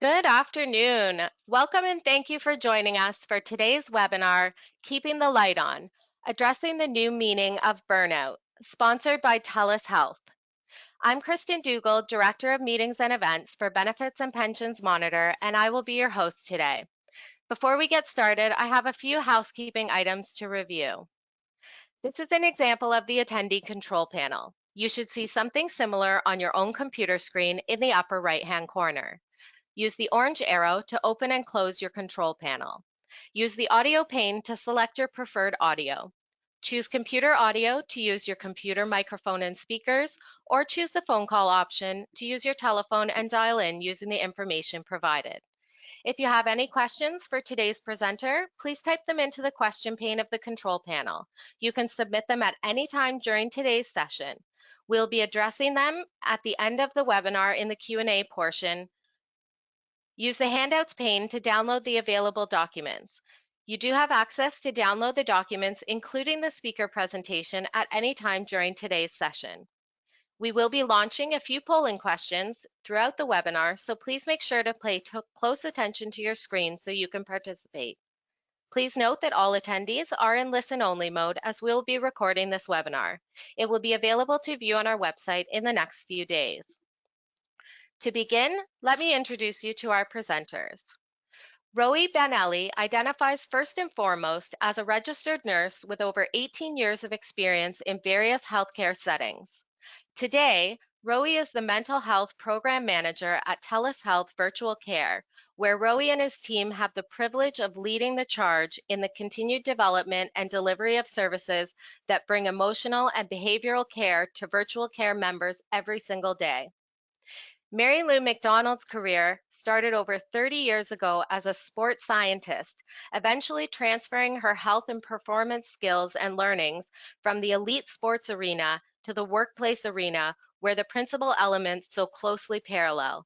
Good afternoon. Welcome and thank you for joining us for today's webinar, Keeping the Light On, Addressing the New Meaning of Burnout, sponsored by TELUS Health. I'm Kristen Dougal, Director of Meetings and Events for Benefits and Pensions Monitor, and I will be your host today. Before we get started, I have a few housekeeping items to review. This is an example of the attendee control panel. You should see something similar on your own computer screen in the upper right-hand corner. Use the orange arrow to open and close your control panel. Use the audio pane to select your preferred audio. Choose computer audio to use your computer microphone and speakers, or choose the phone call option to use your telephone and dial in using the information provided. If you have any questions for today's presenter, please type them into the question pane of the control panel. You can submit them at any time during today's session. We'll be addressing them at the end of the webinar in the Q&A portion. Use the handouts pane to download the available documents. You do have access to download the documents, including the speaker presentation, at any time during today's session. We will be launching a few polling questions throughout the webinar, so please make sure to pay close attention to your screen so you can participate. Please note that all attendees are in listen-only mode as we'll be recording this webinar. It will be available to view on our website in the next few days. To begin, let me introduce you to our presenters. Roee Ben-Eli identifies first and foremost as a registered nurse with over 18 years of experience in various healthcare settings. Today, Roee is the Mental Health Program Manager at TELUS Health Virtual Care, where Roee and his team have the privilege of leading the charge in the continued development and delivery of services that bring emotional and behavioral care to virtual care members every single day. Mary-Lou MacDonald's career started over 30 years ago as a sports scientist, eventually transferring her health and performance skills and learnings from the elite sports arena to the workplace arena, where the principal elements so closely parallel.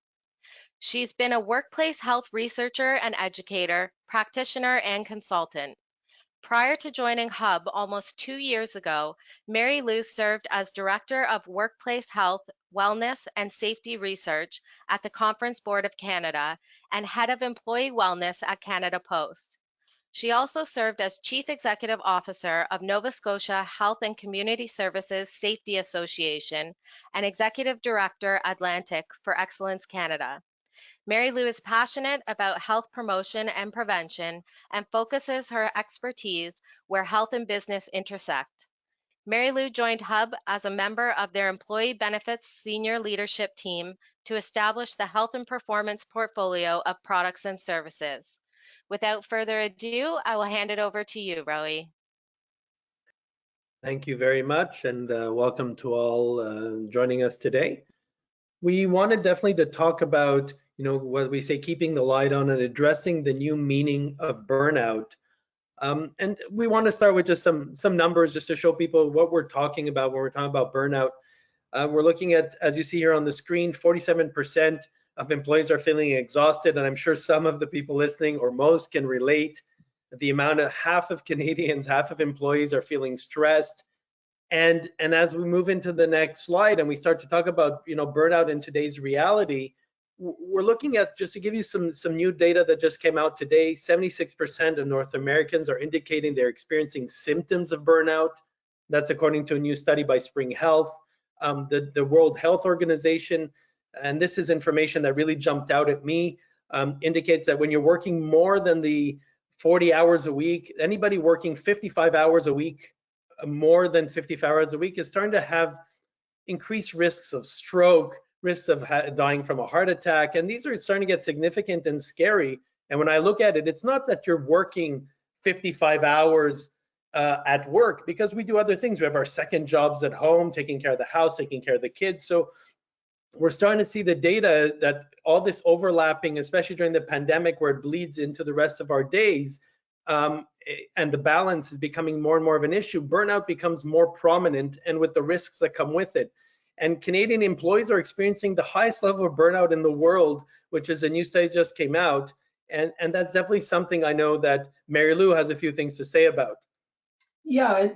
She's been a workplace health researcher and educator, practitioner, and consultant. Prior to joining Hub almost 2 years ago, Mary-Lou served as Director of Workplace Health, Wellness, and Safety Research at the Conference Board of Canada and Head of Employee Wellness at Canada Post. She also served as Chief Executive Officer of Nova Scotia Health and Community Services Safety Association and Executive Director Atlantic for Excellence Canada. Mary-Lou is passionate about health promotion and prevention and focuses her expertise where health and business intersect. Mary-Lou joined Hub as a member of their employee benefits senior leadership team to establish the health and performance portfolio of products and services. Without further ado, I will hand it over to you, Roee. Thank you very much, and welcome to all joining us today. We wanted definitely to talk about, what we say, keeping the light on and addressing the new meaning of burnout. And we want to start with just some numbers just to show people what we're talking about when we're talking about burnout. We're looking at, as you see here on the screen, 47% of employees are feeling exhausted, and I'm sure some of the people listening or most can relate. The amount of half of Canadians, half of employees are feeling stressed. And as we move into the next slide and we start to talk about, burnout in today's reality, we're looking at, just to give you some new data that just came out today, 76% of North Americans are indicating they're experiencing symptoms of burnout. That's according to a new study by Spring Health. The World Health Organization, and this is information that really jumped out at me, indicates that when you're working more than the 40 hours a week, anybody working 55 hours a week, more than 55 hours a week, is starting to have increased risks of stroke, risks of dying from a heart attack, and these are starting to get significant and scary. And when I look at it, it's not that you're working 55 hours at work, because we do other things. We have our second jobs at home, taking care of the house, taking care of the kids. So we're starting to see the data that all this overlapping, especially during the pandemic, where it bleeds into the rest of our days, and the balance is becoming more and more of an issue. Burnout becomes more prominent, and with the risks that come with it. And Canadian employees are experiencing the highest level of burnout in the world, which is a new study just came out. And that's definitely something I know that Mary-Lou has a few things to say about. Yeah,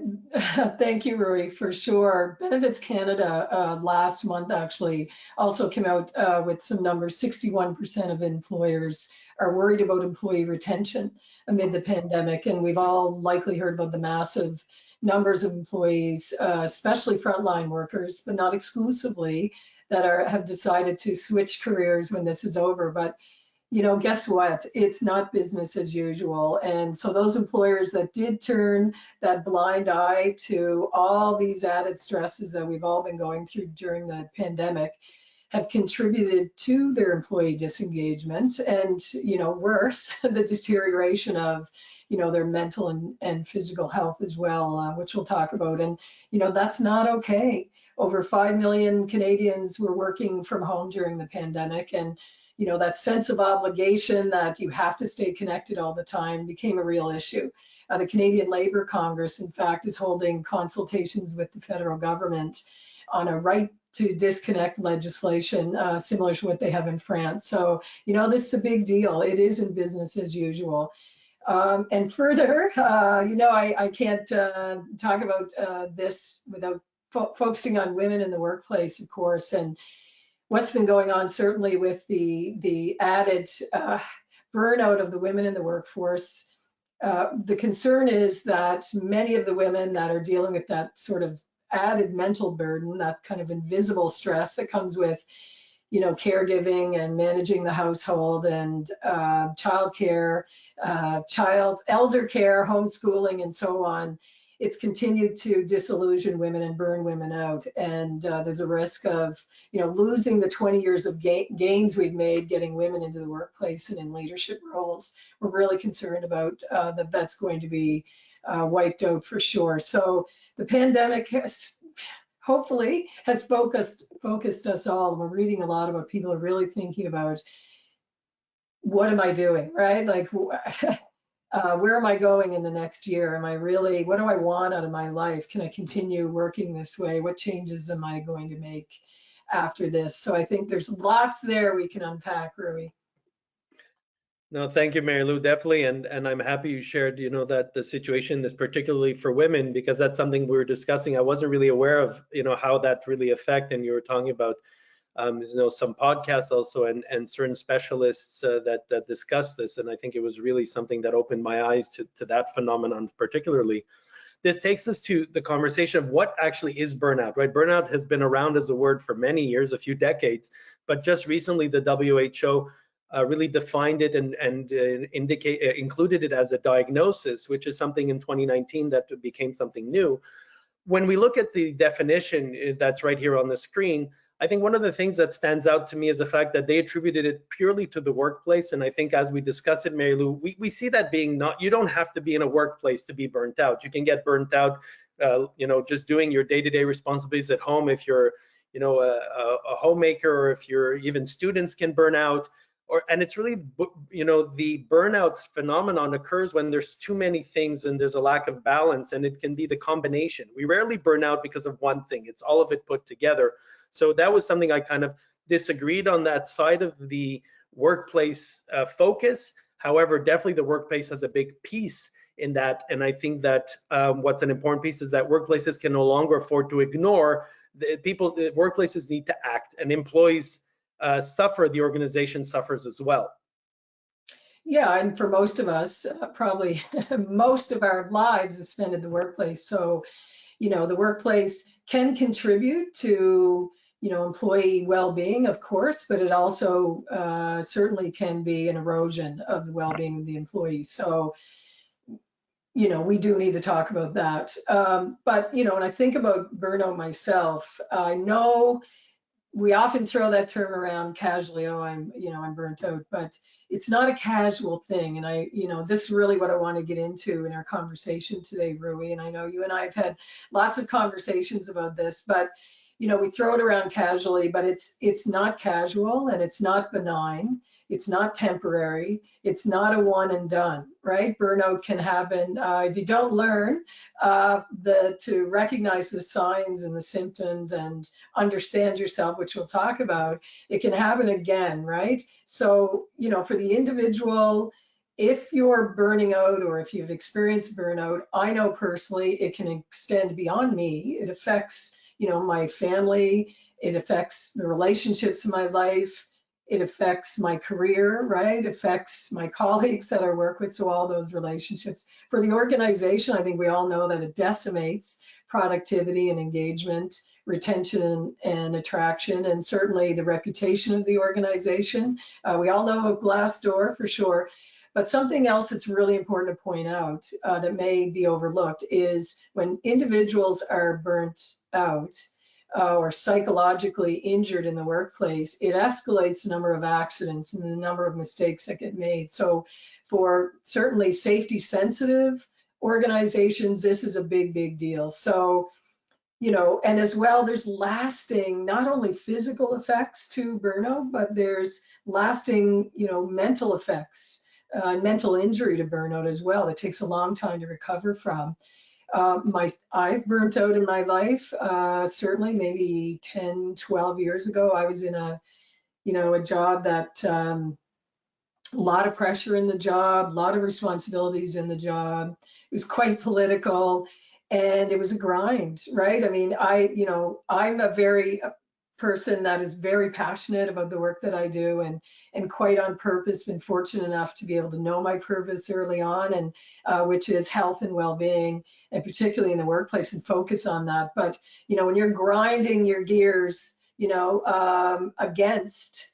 thank you, Rory, for sure. Benefits Canada last month actually also came out with some numbers. 61% of employers are worried about employee retention amid the pandemic, and we've all likely heard about the massive numbers of employees, especially frontline workers, but not exclusively, that have decided to switch careers when this is over. But guess what? It's not business as usual. And so those employers that did turn that blind eye to all these added stresses that we've all been going through during the pandemic have contributed to their employee disengagement and, worse, the deterioration of, their mental and physical health as well, which we'll talk about. And, that's not okay. Over 5 million Canadians were working from home during the pandemic, and that sense of obligation that you have to stay connected all the time became a real issue. The Canadian Labour Congress, in fact, is holding consultations with the federal government on a right to disconnect legislation, similar to what they have in France. So, this is a big deal. It isn't business as usual. And further, I can't talk about this without focusing on women in the workplace, of course, and what's been going on certainly with the added burnout of the women in the workforce. The concern is that many of the women that are dealing with that sort of added mental burden, that kind of invisible stress that comes with, caregiving and managing the household and childcare, elder care, homeschooling, and so on. It's continued to disillusion women and burn women out. And there's a risk of, losing the 20 years of gains we've made getting women into the workplace and in leadership roles. We're really concerned about that's going to be wiped out for sure. So the pandemic hopefully has focused us all. We're reading a lot about people are really thinking about, what am I doing, right? Like, where am I going in the next year? What do I want out of my life? Can I continue working this way? What changes am I going to make after this? So I think there's lots there we can unpack, Rui. No, thank you, Mary-Lou, definitely. And I'm happy you shared, that the situation is particularly for women, because that's something we were discussing. I wasn't really aware of, how that really affect. And you were talking about, some podcasts also and certain specialists that discuss this. And I think it was really something that opened my eyes to that phenomenon particularly. This takes us to the conversation of what actually is burnout, right? Burnout has been around as a word for many years, a few decades, but just recently the WHO really defined it and included it as a diagnosis, which is something in 2019 that became something new. When we look at the definition that's right here on the screen, I think one of the things that stands out to me is the fact that they attributed it purely to the workplace. And I think as we discuss it, Mary-Lou, we see that being you don't have to be in a workplace to be burnt out. You can get burnt out, just doing your day-to-day responsibilities at home. If you're, a homemaker, or if you're even students can burn out. And it's really, the burnout phenomenon occurs when there's too many things and there's a lack of balance, and it can be the combination. We rarely burn out because of one thing. It's all of it put together. So that was something I kind of disagreed on that side of the workplace focus. However, definitely the workplace has a big piece in that. And I think that what's an important piece is that workplaces can no longer afford to ignore the people. The workplaces need to act, and employees suffer, the organization suffers as well. Yeah, and for most of us, probably most of our lives is spent in the workplace. So, the workplace can contribute to, employee well-being, of course, but it also certainly can be an erosion of the well-being of the employees. So, we do need to talk about that. But, when I think about burnout myself, I know we often throw that term around casually. Oh, I'm burnt out, but it's not a casual thing. And this is really what I want to get into in our conversation today, Rui. And I know you and I have had lots of conversations about this, but we throw it around casually, but it's not casual, and it's not benign. It's not temporary. It's not a one and done, right? Burnout can happen if you don't learn to recognize the signs and the symptoms and understand yourself, which we'll talk about. It can happen again, right? So, for the individual, if you're burning out or if you've experienced burnout, I know personally it can extend beyond me. It affects, my family. It affects the relationships in my life. It affects my career, right? It affects my colleagues that I work with. So all those relationships. For the organization, I think we all know that it decimates productivity and engagement, retention and attraction, and certainly the reputation of the organization. We all know of Glassdoor for sure. But something else that's really important to point out that may be overlooked is when individuals are burnt out or psychologically injured in the workplace, it escalates the number of accidents and the number of mistakes that get made. So for certainly safety sensitive organizations, this is a big, big deal. So, and as well, there's lasting, not only physical effects to burnout, but there's lasting, mental effects, mental injury to burnout as well. That takes a long time to recover from. I've burnt out in my life, certainly maybe 10, 12 years ago. I was in a job that, a lot of pressure in the job, a lot of responsibilities in the job. It was quite political and it was a grind, right? I mean, I'm a person that is very passionate about the work that I do and quite on purpose been fortunate enough to be able to know my purpose early on, and which is health and well-being, and particularly in the workplace, and focus on that. But, when you're grinding your gears, against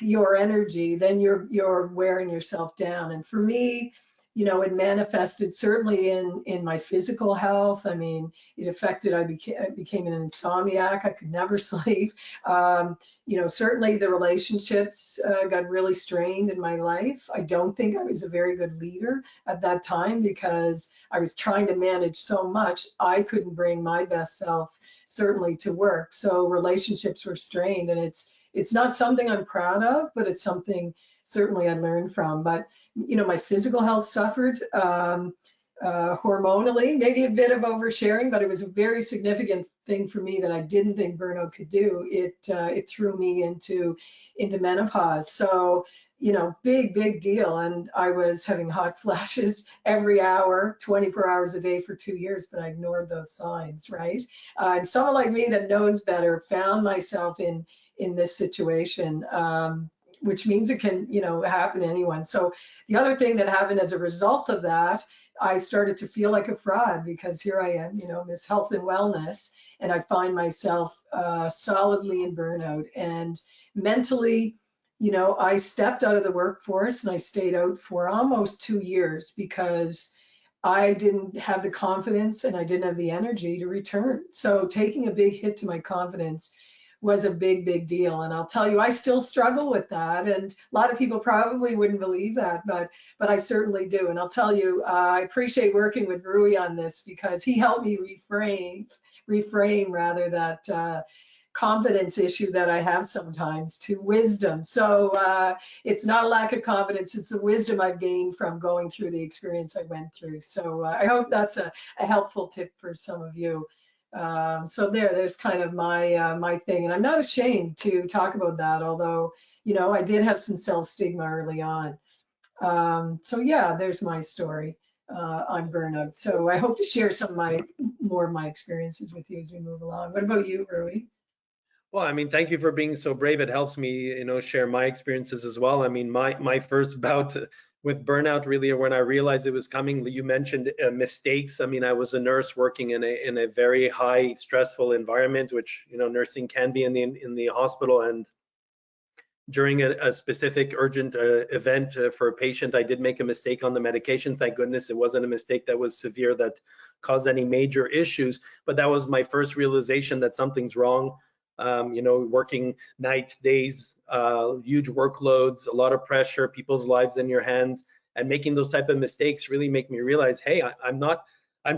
your energy, then you're wearing yourself down. And for me, it manifested certainly in my physical health. I mean, it affected, I became an insomniac. I could never sleep. Certainly the relationships got really strained in my life. I don't think I was a very good leader at that time because I was trying to manage so much. I couldn't bring my best self certainly to work. So relationships were strained, and it's not something I'm proud of, but it's something certainly I learned from. But, my physical health suffered hormonally, maybe a bit of oversharing, but it was a very significant thing for me that I didn't think burnout could do. It threw me into menopause. So, big deal. And I was having hot flashes every hour, 24 hours a day for 2 years, but I ignored those signs, right? And someone like me that knows better found myself in this situation, which means it can, happen to anyone. So the other thing that happened as a result of that, I started to feel like a fraud because here I am, Miss Health and Wellness, and I find myself solidly in burnout. And mentally, I stepped out of the workforce and I stayed out for almost 2 years because I didn't have the confidence and I didn't have the energy to return. So taking a big hit to my confidence was a big deal. And I'll tell you, I still struggle with that. And a lot of people probably wouldn't believe that, but I certainly do. And I'll tell you, I appreciate working with Roee on this because he helped me reframe rather that confidence issue that I have sometimes to wisdom. So it's not a lack of confidence, it's the wisdom I've gained from going through the experience I went through. So I hope that's a helpful tip for some of you. So there's kind of my thing, and I'm not ashamed to talk about that, although, I did have some self-stigma early on. So yeah, there's my story on burnout. So I hope to share more of my experiences with you as we move along. What about you, Roee? Well, I mean, thank you for being so brave. It helps me, share my experiences as well. I mean, my first bout with burnout, really, when I realized it was coming, you mentioned mistakes. I mean, I was a nurse working in a very high stressful environment, which, nursing can be in the hospital. And during a specific urgent event for a patient, I did make a mistake on the medication. Thank goodness it wasn't a mistake that was severe that caused any major issues. But that was my first realization that something's wrong. Working nights, days, huge workloads, a lot of pressure, people's lives in your hands, and making those type of mistakes really make me realize, hey, I'm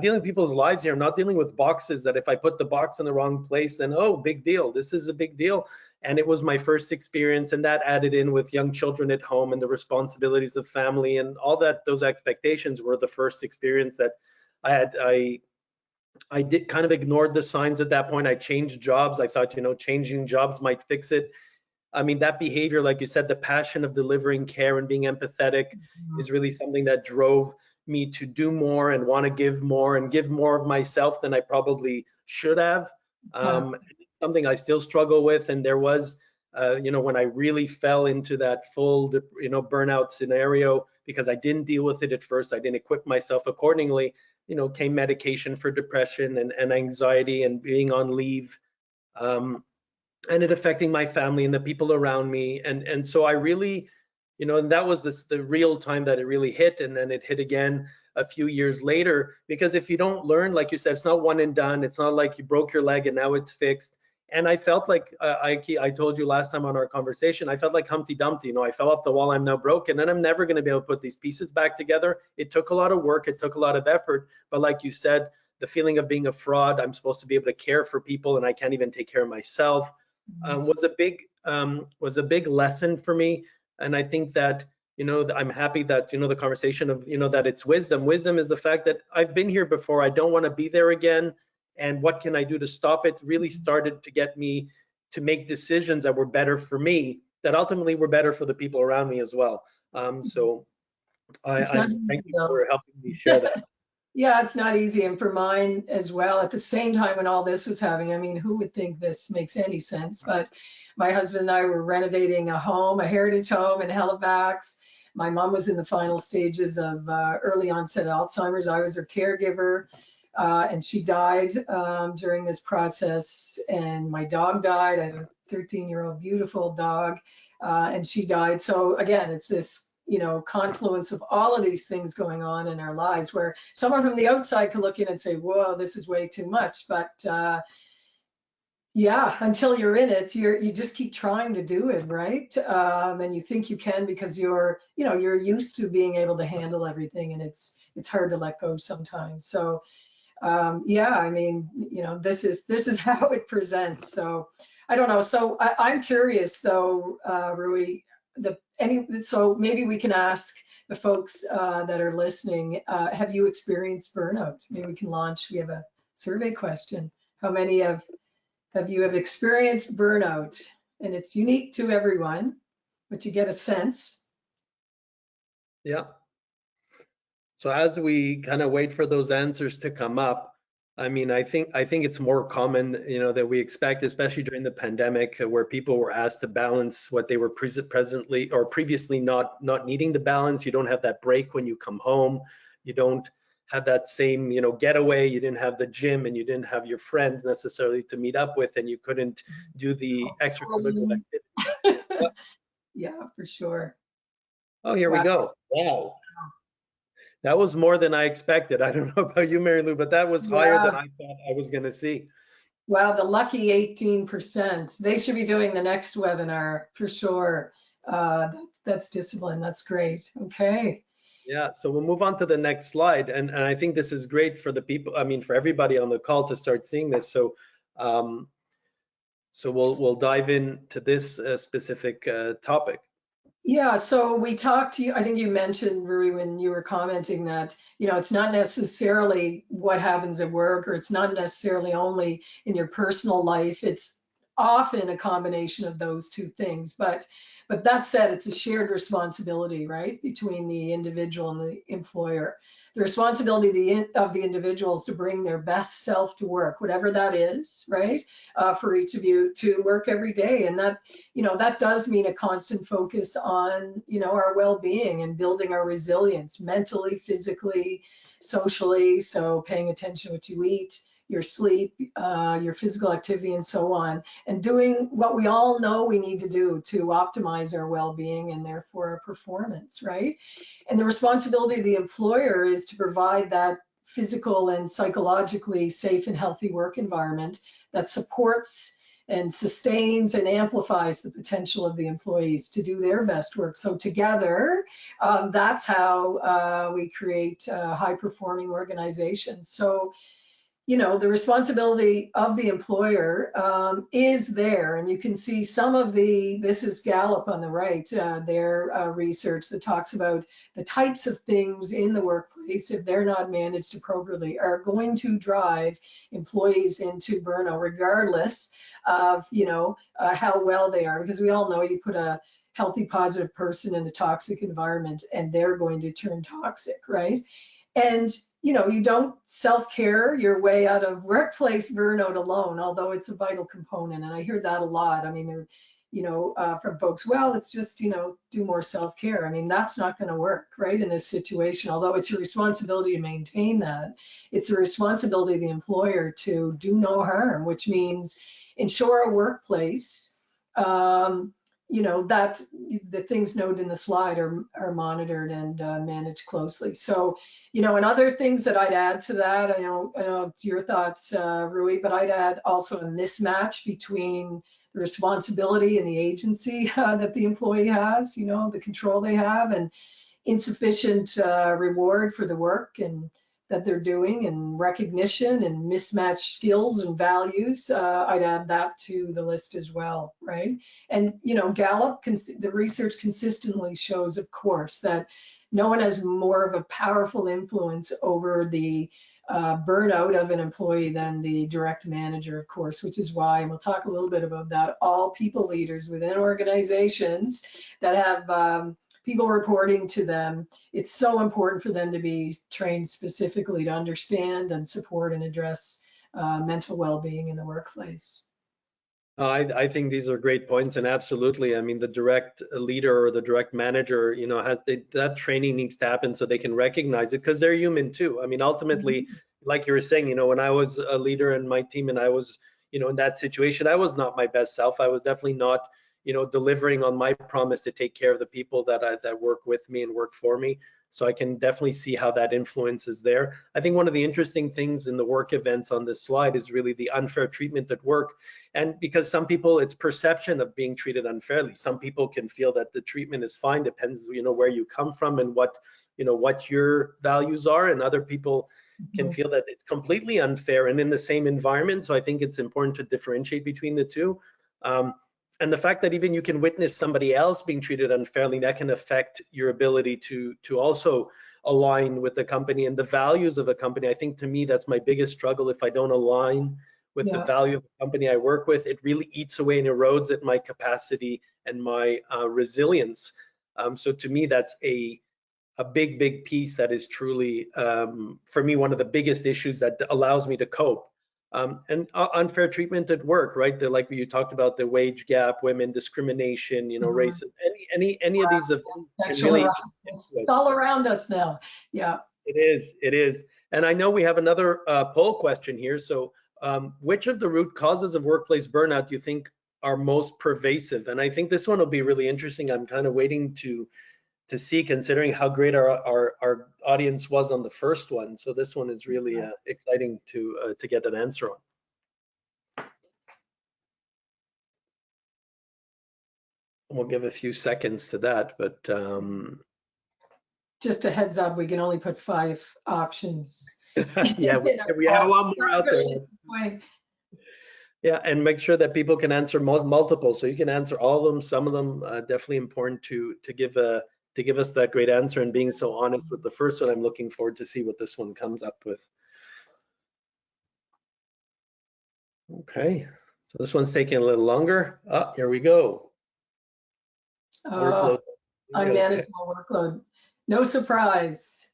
dealing with people's lives here. I'm not dealing with boxes that if I put the box in the wrong place, then, oh, big deal. This is a big deal. And it was my first experience, and that added in with young children at home and the responsibilities of family and all that, those expectations were the first experience that I had. I did kind of ignored the signs at that point. I changed jobs. I thought, changing jobs might fix it. I mean, that behavior, like you said, the passion of delivering care and being empathetic is really something that drove me to do more and want to give more and give more of myself than I probably should have. Yeah. Something I still struggle with. And there was, when I really fell into that full, burnout scenario, because I didn't deal with it at first, I didn't equip myself accordingly, came medication for depression and anxiety and being on leave. And it affecting my family and the people around me. And so I really, and that was the real time that it really hit. And then it hit again a few years later, because if you don't learn, like you said, it's not one and done. It's not like you broke your leg and now it's fixed. And I felt like I told you last time on our conversation, I felt like Humpty Dumpty. I fell off the wall. I'm now broken, and I'm never going to be able to put these pieces back together. It took a lot of work. It took a lot of effort. But like you said, the feeling of being a fraud, I'm supposed to be able to care for people, and I can't even take care of myself, was a big lesson for me. And I think that, I'm happy that, the conversation of, that it's wisdom. Wisdom is the fact that I've been here before. I don't want to be there again. And what can I do to stop it? Really started to get me to make decisions that were better for me, that ultimately were better for the people around me as well. So I thank you for helping me share that. Yeah, it's not easy. And for mine as well, at the same time when all this was happening, I mean, who would think this makes any sense? But my husband and I were renovating a home, a heritage home in Halifax. My mom was in the final stages of early onset Alzheimer's. I was her caregiver, and she died during this process. And my dog died. I had a 13-year-old beautiful dog, and she died. So again, it's this confluence of all of these things going on in our lives, where someone from the outside can look in and say, whoa, this is way too much. But yeah, until you're in it, you just keep trying to do it, right? And you think you can because you're used to being able to handle everything, and it's hard to let go sometimes. So yeah, I mean, this is how it presents. So I don't know. So I'm curious though, Roee, so maybe we can ask the folks that are listening, have you experienced burnout? Maybe we can we have a survey question. How many have you experienced burnout? And it's unique to everyone, but you get a sense. Yeah. So as we kind of wait for those answers to come up, I mean, I think it's more common, that we expect, especially during the pandemic, where people were asked to balance what they were presently or previously not needing to balance. You don't have that break when you come home. You don't have that same, getaway. You didn't have the gym, and you didn't have your friends necessarily to meet up with, and you couldn't do the extracurricular activities. Yeah, for sure. Oh, here we go. Wow. That was more than I expected. I don't know about you, Mary-Lou, but that was higher than I thought I was going to see. Wow, the lucky 18%. They should be doing the next webinar for sure. That's discipline. That's great. Okay. Yeah, so we'll move on to the next slide. And I think this is great for the people, I mean, for everybody on the call to start seeing this. So we'll dive into this specific topic. Yeah, so we talked to you, I think you mentioned, Roee, when you were commenting that, it's not necessarily what happens at work, or it's not necessarily only in your personal life. It's often a combination of those two things. But that said, it's a shared responsibility, right, between the individual and the employer. The responsibility of the individual is to bring their best self to work, whatever that is, right, for each of you to work every day. And that, that does mean a constant focus on, our well-being and building our resilience mentally, physically, socially. So paying attention to what you eat, your sleep, your physical activity, and so on, and doing what we all know we need to do to optimize our well-being and therefore our performance, right? And the responsibility of the employer is to provide that physical and psychologically safe and healthy work environment that supports and sustains and amplifies the potential of the employees to do their best work. So together, that's how we create high-performing organizations. So you know, the responsibility of the employer is there. And you can see some of this is Gallup on the right, their research that talks about the types of things in the workplace, if they're not managed appropriately, are going to drive employees into burnout, regardless of, you know, how well they are. Because we all know you put a healthy, positive person in a toxic environment and they're going to turn toxic, right? And, you know, you don't self-care your way out of workplace burnout alone, although it's a vital component. And I hear that a lot. I mean, they're, you know, from folks, well, it's just, you know, do more self-care. I mean, that's not going to work, right, in this situation. Although it's your responsibility to maintain that, it's a responsibility of the employer to do no harm, which means ensure a workplace, you know, that the things noted in the slide are monitored and managed closely. So, you know, and other things that I'd add to that, I know it's your thoughts, Roee, but I'd add also a mismatch between the responsibility and the agency that the employee has, you know, the control they have, and insufficient reward for the work and that they're doing, and recognition and mismatched skills and values. I'd add that to the list as well, right? And, you know, Gallup, the research consistently shows, of course, that no one has more of a powerful influence over the burnout of an employee than the direct manager, of course, which is why, and we'll talk a little bit about that, all people leaders within organizations that have people reporting to them, it's so important for them to be trained specifically to understand and support and address mental well-being in the workplace. I think these are great points, and absolutely. I mean, the direct leader or the direct manager, you know, that training needs to happen so they can recognize it, because they're human too. I mean, ultimately, like you were saying, you know, when I was a leader in my team and I was, you know, in that situation, I was not my best self. I was definitely not, you know, delivering on my promise to take care of the people that work with me and work for me. So I can definitely see how that influence is there. I think one of the interesting things in the work events on this slide is really the unfair treatment at work. And because some people, it's perception of being treated unfairly. Some people can feel that the treatment is fine, depends, you know, where you come from and what, you know, what your values are. And other people can feel that it's completely unfair and in the same environment. So I think it's important to differentiate between the two. And the fact that even you can witness somebody else being treated unfairly, that can affect your ability to also align with the company and the values of a company. I think, to me, that's my biggest struggle. If I don't align with the value of the company I work with, it really eats away and erodes at my capacity and my resilience. So to me, that's a big piece that is truly, for me, one of the biggest issues that allows me to cope. And unfair treatment at work, right? Like you talked about, the wage gap, women discrimination, you know, racism, any of these events. Really, it's all around us now. Yeah. It is. And I know we have another poll question here. So which of the root causes of workplace burnout do you think are most pervasive? And I think this one will be really interesting. I'm kind of waiting to see, considering how great our audience was on the first one. So this one is really exciting to get an answer on. We'll give a few seconds to that, but just a heads up, we can only put 5 options. Yeah, we have a lot more out there. Yeah, and make sure that people can answer multiple. So you can answer all of them. Some of them definitely important to give us that great answer, and being so honest with the first one. I'm looking forward to see what this one comes up with. Okay, so this one's taking a little longer. Here we go. Workload. Unmanaged workload. No surprise.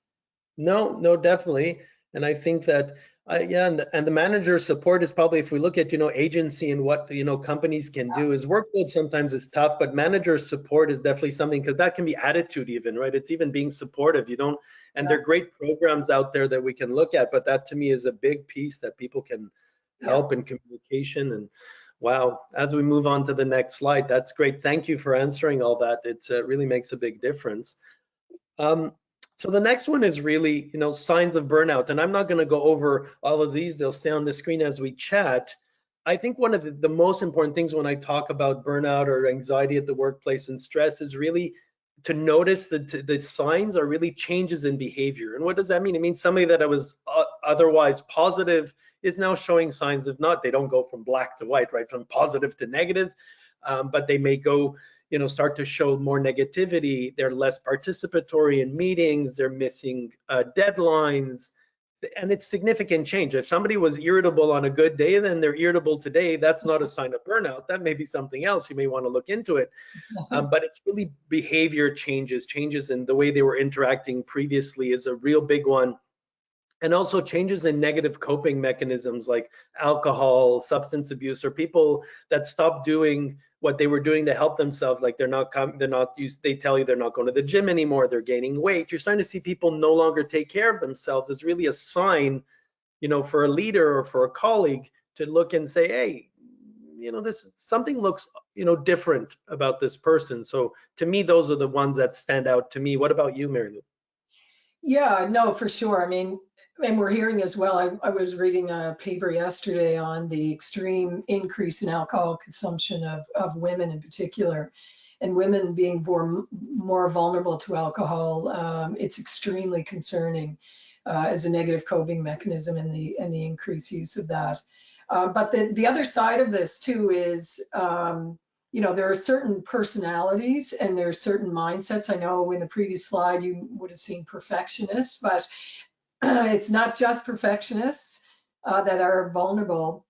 No, definitely. And I think that, and the manager support is probably, if we look at, you know, agency and what, you know, companies can do, is workload sometimes is tough, but manager support is definitely something, because that can be attitude even, right? It's even being supportive. You don't, and there are great programs out there that we can look at, but that to me is a big piece that people can help in communication. And wow, as we move on to the next slide, that's great. Thank you for answering all that. It really makes a big difference. So the next one is really, you know, signs of burnout. And I'm not going to go over all of these. They'll stay on the screen as we chat. I think one of the most important things when I talk about burnout or anxiety at the workplace and stress is really to notice that the signs are really changes in behavior. And what does that mean? It means somebody that was otherwise positive is now showing signs of not, they don't go from black to white, right, from positive to negative, but they may go, start to show more negativity. They're less participatory in meetings, they're missing deadlines, and it's significant change. If somebody was irritable on a good day, then they're irritable today, that's not a sign of burnout. That may be something else. You may want to look into it. But it's really behavior changes in the way they were interacting previously is a real big one. And also changes in negative coping mechanisms like alcohol, substance abuse, or people that stop doing what they were doing to help themselves. Like they tell you they're not going to the gym anymore, they're gaining weight. You're starting to see people no longer take care of themselves. It's really a sign, for a leader or for a colleague to look and say, hey, this something looks, different about this person. So to me, those are the ones that stand out to me. What about you, Mary-Lou? Yeah, no, for sure. I mean, and we're hearing as well, I was reading a paper yesterday on the extreme increase in alcohol consumption of women in particular, and women being more vulnerable to alcohol. It's extremely concerning as a negative coping mechanism and the increased use of that. But the other side of this too is, there are certain personalities and there are certain mindsets. I know in the previous slide you would have seen perfectionists, but it's not just perfectionists that are vulnerable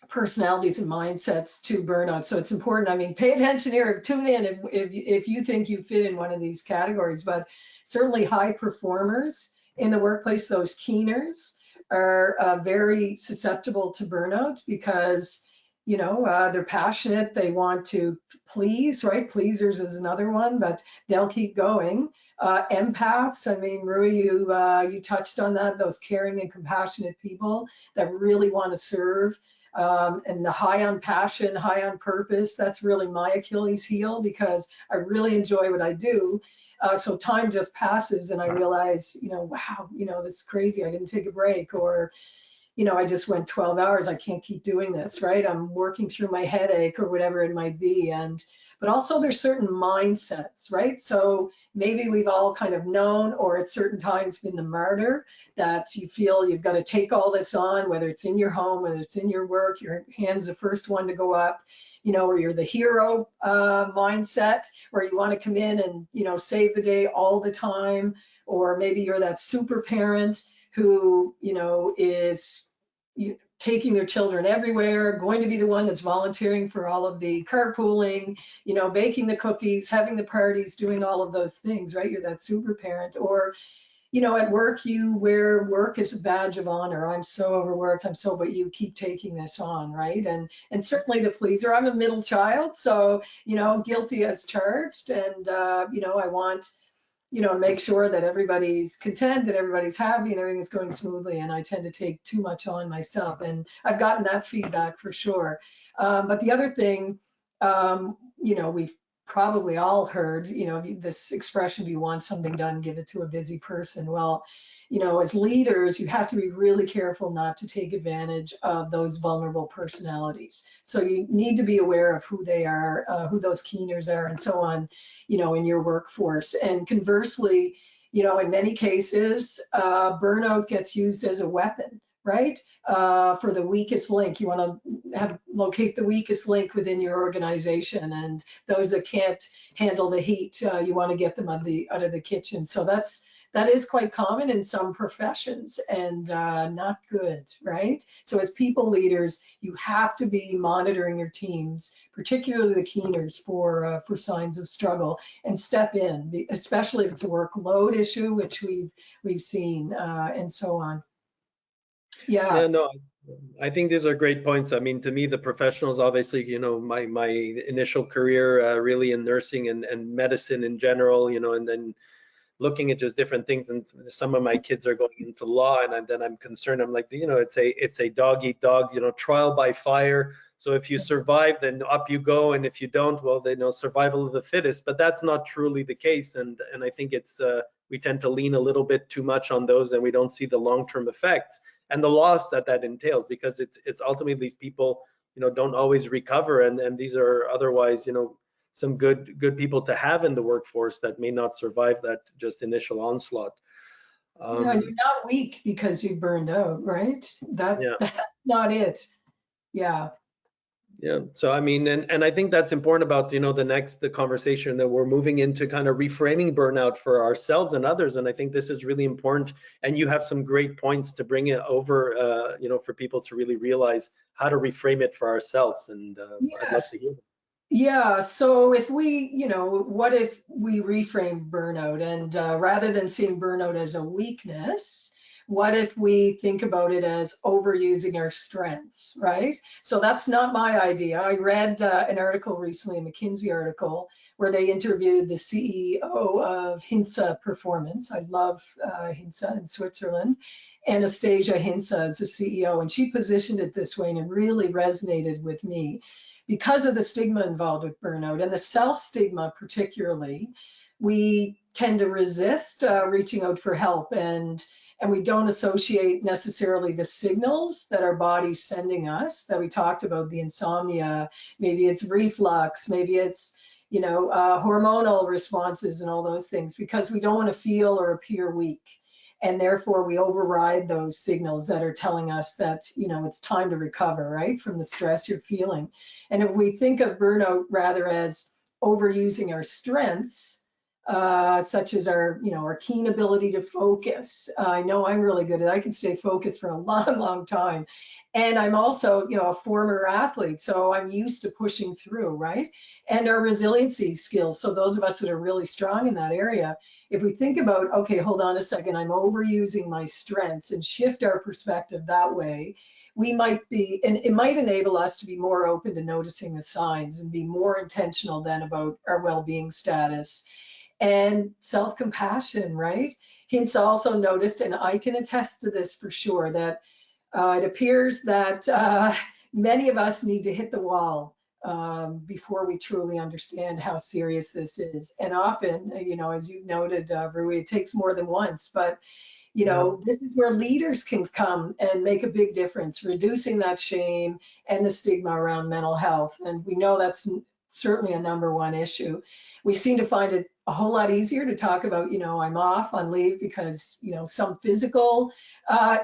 personalities and mindsets to burnout. So it's important. I mean, pay attention here, tune in if you think you fit in one of these categories, but certainly high performers in the workplace, those keeners, are very susceptible to burnout because they're passionate, they want to please, right? Pleasers is another one, but they'll keep going. Empaths, I mean, Roee, you touched on that, those caring and compassionate people that really want to serve. And the high on passion, high on purpose, that's really my Achilles heel because I really enjoy what I do. So time just passes and I realize, wow, this is crazy. I didn't take a break, or I just went 12 hours. I can't keep doing this, right? I'm working through my headache or whatever it might be. But also there's certain mindsets, right? So maybe we've all kind of known, or at certain times been the martyr, that you feel you've got to take all this on, whether it's in your home, whether it's in your work, your hand's the first one to go up, or you're the hero mindset, where you want to come in and, save the day all the time, or maybe you're that super parent who, is taking their children everywhere, going to be the one that's volunteering for all of the carpooling, baking the cookies, having the parties, doing all of those things, right? You're that super parent. Or, at work, you wear work as a badge of honor. I'm so overworked, but you keep taking this on, right? And certainly the pleaser. I'm a middle child, so, guilty as charged. And, I want, make sure that everybody's content, that everybody's happy and everything's going smoothly. And I tend to take too much on myself. And I've gotten that feedback for sure. But the other thing, we've probably all heard, this expression, if you want something done, give it to a busy person. Well, as leaders, you have to be really careful not to take advantage of those vulnerable personalities. So you need to be aware of who they are, who those keeners are, and so on, in your workforce. And conversely, in many cases, burnout gets used as a weapon, right? For the weakest link. You want to locate the weakest link within your organization, and those that can't handle the heat, you want to get them out of the kitchen. So that is quite common in some professions, and not good, right? So as people leaders, you have to be monitoring your teams, particularly the keeners, for signs of struggle, and step in, especially if it's a workload issue, which we've seen, and so on. Yeah, no, I think these are great points. I mean, to me, the professionals, obviously, my initial career really in nursing and medicine in general, and then looking at just different things, and some of my kids are going into law, and then I'm concerned. I'm like, it's a dog eat dog, trial by fire. So if you survive, then up you go, and if you don't, well, survival of the fittest. But that's not truly the case, and I think it's we tend to lean a little bit too much on those, and we don't see the long-term effects and the loss that entails, because it's ultimately these people, don't always recover, and these are otherwise, some good people to have in the workforce that may not survive that just initial onslaught. Yeah, and you're not weak because you burned out, right? Yeah. That's not it. Yeah. Yeah. So I mean, and I think that's important about, the conversation that we're moving into, kind of reframing burnout for ourselves and others. And I think this is really important. And you have some great points to bring it over, for people to really realize how to reframe it for ourselves. And I'd love Yes. to hear them. Yeah, so if we, what if we reframe burnout and rather than seeing burnout as a weakness, what if we think about it as overusing our strengths, right? So that's not my idea. I read an article recently, a McKinsey article, where they interviewed the CEO of Hinsa Performance. I love Hinsa in Switzerland. Anastasia Hinsa is the CEO, and she positioned it this way, and it really resonated with me because of the stigma involved with burnout and the self-stigma particularly. We tend to resist reaching out for help, and we don't associate necessarily the signals that our body's sending us that we talked about, the insomnia, maybe it's reflux, maybe it's hormonal responses and all those things, because we don't want to feel or appear weak. And therefore we override those signals that are telling us that, it's time to recover, right, from the stress you're feeling. And if we think of burnout rather as overusing our strengths, such as our keen ability to focus. I know I'm really good at it. I can stay focused for a long, long time. And I'm also, a former athlete, so I'm used to pushing through, right? And our resiliency skills. So those of us that are really strong in that area, if we think about, okay, hold on a second, I'm overusing my strengths and shift our perspective that way, we might be, and it might enable us to be more open to noticing the signs and be more intentional then about our well-being status. And self-compassion, right? Hints also noticed, and I can attest to this for sure, that it appears that many of us need to hit the wall before we truly understand how serious this is. And often, as you noted, Roee, it takes more than once, but Yeah. this is where leaders can come and make a big difference, reducing that shame and the stigma around mental health. And we know that's certainly a #1 issue. We seem to find it a whole lot easier to talk about, I'm off on leave because, some physical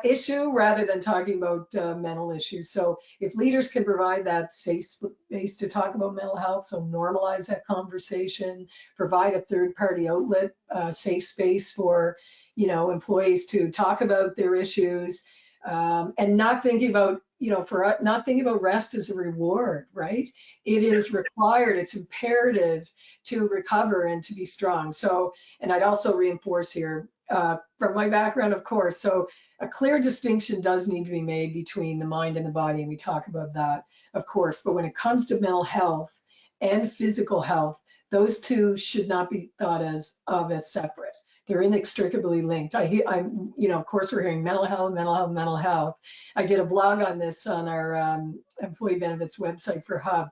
issue rather than talking about mental issues. So if leaders can provide that safe space to talk about mental health, so normalize that conversation, provide a third-party outlet, safe space for employees to talk about their issues, and not thinking about, not thinking about rest as a reward, right? It is required, it's imperative to recover and to be strong. So, and I'd also reinforce here, from my background, of course, so a clear distinction does need to be made between the mind and the body, and we talk about that, of course, but when it comes to mental health and physical health, those two should not be thought of as separate. They're inextricably linked. I'm, of course, we're hearing mental health, mental health, mental health. I did a blog on this on our employee benefits website for Hub.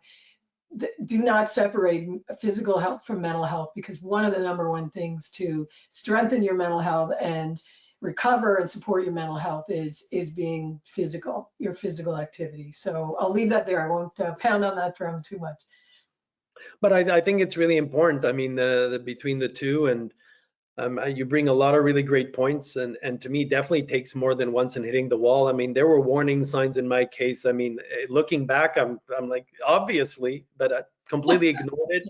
Do not separate physical health from mental health, because one of the #1 things to strengthen your mental health and recover and support your mental health is being physical, your physical activity. So I'll leave that there. I won't pound on that drum too much. But I think it's really important. I mean, between the two, and you bring a lot of really great points, and to me, definitely takes more than once in hitting the wall. I mean, there were warning signs in my case. I mean, looking back, I'm like, obviously, but I completely ignored it.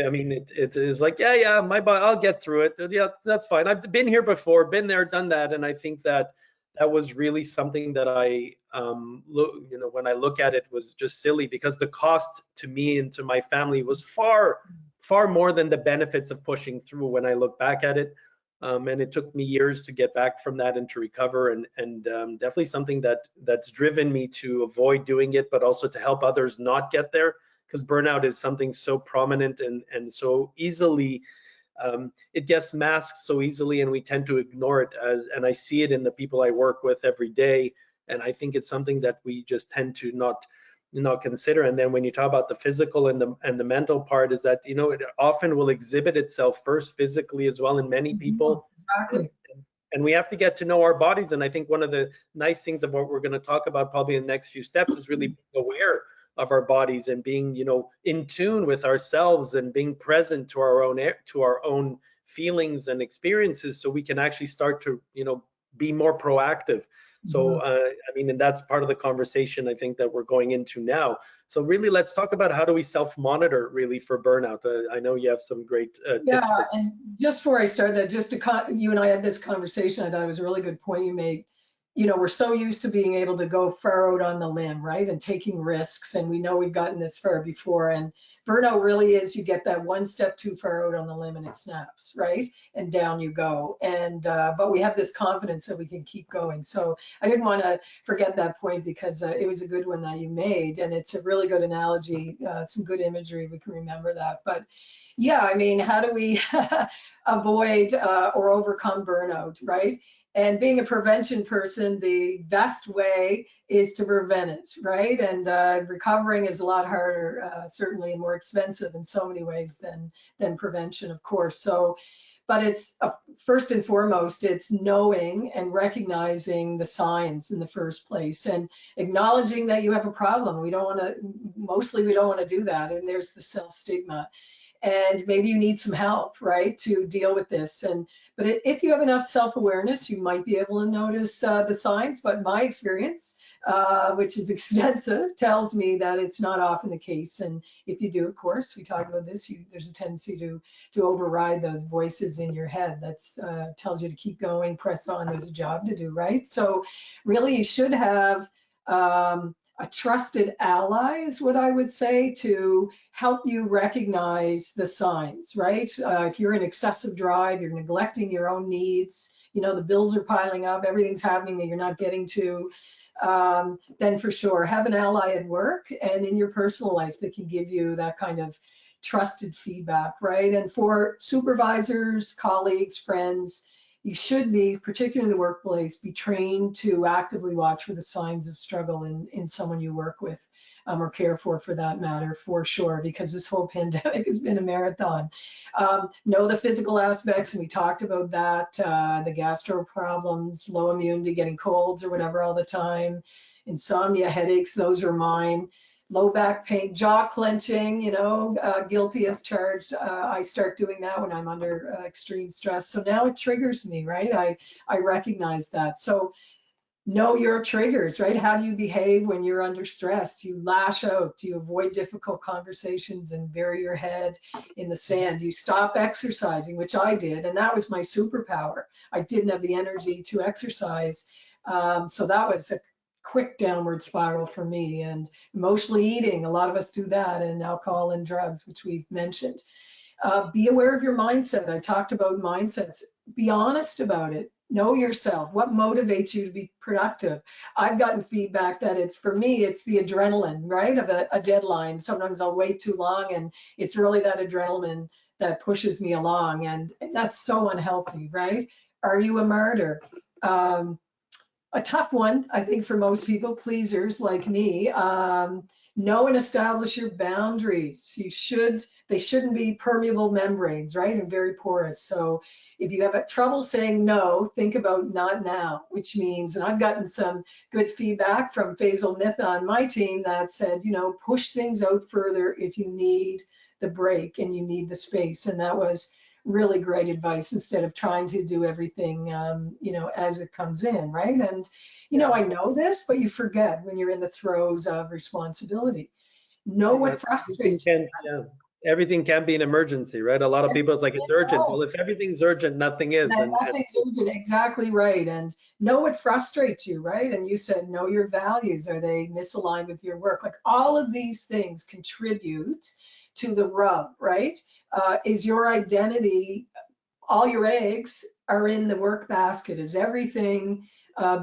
I mean, it is like, yeah, my body, I'll get through it. Yeah, that's fine. I've been here before, been there, done that, and I think that was really something that I, when I look at it, was just silly, because the cost to me and to my family was far, far more than the benefits of pushing through when I look back at it. And it took me years to get back from that and to recover, and definitely something that's driven me to avoid doing it, but also to help others not get there, because burnout is something so prominent and so easily, it gets masked so easily, and we tend to ignore it. And I see it in the people I work with every day, and I think it's something that we just tend to not consider. And then when you talk about the physical and the mental part, is that, it often will exhibit itself first physically as well in many people. Exactly. And we have to get to know our bodies. And I think one of the nice things of what we're going to talk about probably in the next few steps is really being aware of our bodies and being, in tune with ourselves and being present to our own feelings and experiences so we can actually start to, be more proactive. So, I mean, and that's part of the conversation I think that we're going into now. So really, let's talk about how do we self-monitor really for burnout. I know you have some great Yeah, tips for. and just before I start that, you and I had this conversation. I thought it was a really good point you made. We're so used to being able to go far out on the limb, right? And taking risks. And we know we've gotten this far before. And burnout really is you get that one step too far out on the limb and it snaps, right? And down you go. And but we have this confidence that we can keep going. So I didn't want to forget that point because it was a good one that you made. And it's a really good analogy, some good imagery. We can remember that. But yeah, I mean, how do we avoid or overcome burnout, right? And being a prevention person, the best way is to prevent it, right? And recovering is a lot harder, certainly, and more expensive in so many ways than prevention, of course. So, but it's first and foremost, it's knowing and recognizing the signs in the first place and acknowledging that you have a problem. We don't want to, mostly we don't want to do that. And there's the self-stigma. And maybe you need some help, right, to deal with this. But if you have enough self-awareness, you might be able to notice the signs. But my experience, which is extensive, tells me that it's not often the case. And if you do, of course, we talk about this, there's a tendency to override those voices in your head that tells you to keep going, press on, there's a job to do, right? So really, you should have a trusted ally is what I would say to help you recognize the signs, right? If you're in excessive drive, you're neglecting your own needs, the bills are piling up, everything's happening that you're not getting to, then for sure, have an ally at work and in your personal life that can give you that kind of trusted feedback, right? And for supervisors, colleagues, friends, you should be, particularly in the workplace, be trained to actively watch for the signs of struggle in someone you work with or care for that matter, for sure, because this whole pandemic has been a marathon. Know the physical aspects, and we talked about that, the gastro problems, low immunity, getting colds or whatever all the time, insomnia, headaches, those are mine. Low back pain, jaw clenching, guilty as charged. I start doing that when I'm under extreme stress. So now it triggers me, right? I recognize that. So know your triggers, right? How do you behave when you're under stress? Do you lash out? Do you avoid difficult conversations and bury your head in the sand? Do you stop exercising, which I did, and that was my superpower. I didn't have the energy to exercise. So that was a quick downward spiral for me. And emotionally eating, a lot of us do that, and alcohol and drugs, which we've mentioned. Be aware of your mindset. I talked about mindsets. Be honest about it. Know yourself. What motivates you to be productive? I've gotten feedback that for me, it's the adrenaline, right, of a deadline. Sometimes I'll wait too long, and it's really that adrenaline that pushes me along, and that's so unhealthy, right? Are you a martyr? A tough one, I think, for most people, pleasers like me. Know and establish your boundaries. They shouldn't be permeable membranes, right? And very porous. So if you have trouble saying no, think about not now, which means, and I've gotten some good feedback from Faisal Mitha on my team that said, push things out further if you need the break and you need the space. And that was really great advice instead of trying to do everything, as it comes in, right? And, I know this, but you forget when you're in the throes of responsibility. Know what frustrates you. Everything can be an emergency, right? A lot of people, it's like, it's urgent. Well, if everything's urgent, nothing is. Nothing's urgent, exactly right. And know what frustrates you, right? And you said, know your values. Are they misaligned with your work? Like all of these things contribute to the rub, right? Is your identity, all your eggs are in the work basket? Is everything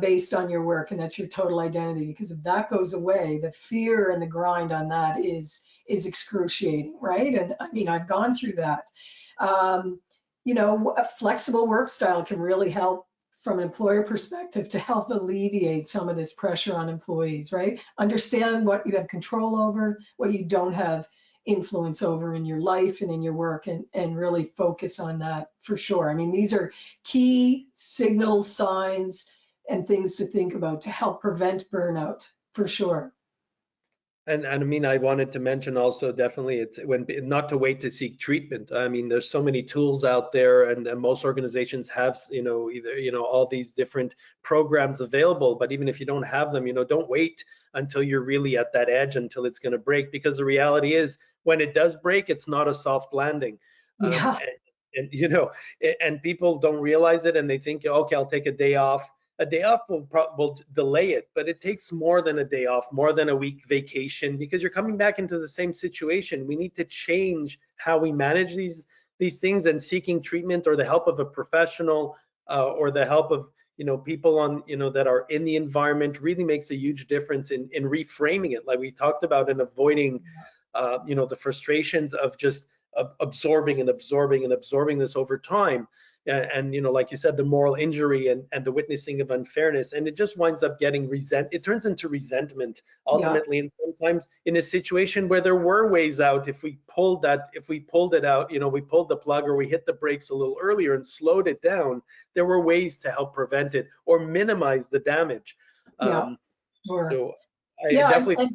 based on your work? And that's your total identity. Because if that goes away, the fear and the grind on that is excruciating, right? And I mean, I've gone through that. A flexible work style can really help from an employer perspective to help alleviate some of this pressure on employees, right? Understand what you have control over, what you don't have influence over in your life and in your work, and really focus on that for sure. I mean, these are key signals, signs, and things to think about to help prevent burnout for sure. And I mean, I wanted to mention also definitely it's when not to wait to seek treatment. I mean, there's so many tools out there, and most organizations have, either, all these different programs available. But even if you don't have them, don't wait until you're really at that edge until it's going to break, because the reality is when it does break, it's not a soft landing. Yeah, And people don't realize it, and they think, okay, I'll take a day off. A day off will delay it, but it takes more than a day off, more than a week vacation, because you're coming back into the same situation. We need to change how we manage these things, and seeking treatment or the help of a professional, or the help of people on that are in the environment really makes a huge difference in reframing it, like we talked about, and avoiding the frustrations of just absorbing and absorbing and absorbing this over time. And like you said, the moral injury and the witnessing of unfairness, and it just winds up getting it turns into resentment yeah, ultimately. And sometimes in a situation where there were ways out, if we pulled it out, we pulled the plug, or we hit the brakes a little earlier and slowed it down, there were ways to help prevent it or minimize the damage. yeah, um, sure. so I Yeah, definitely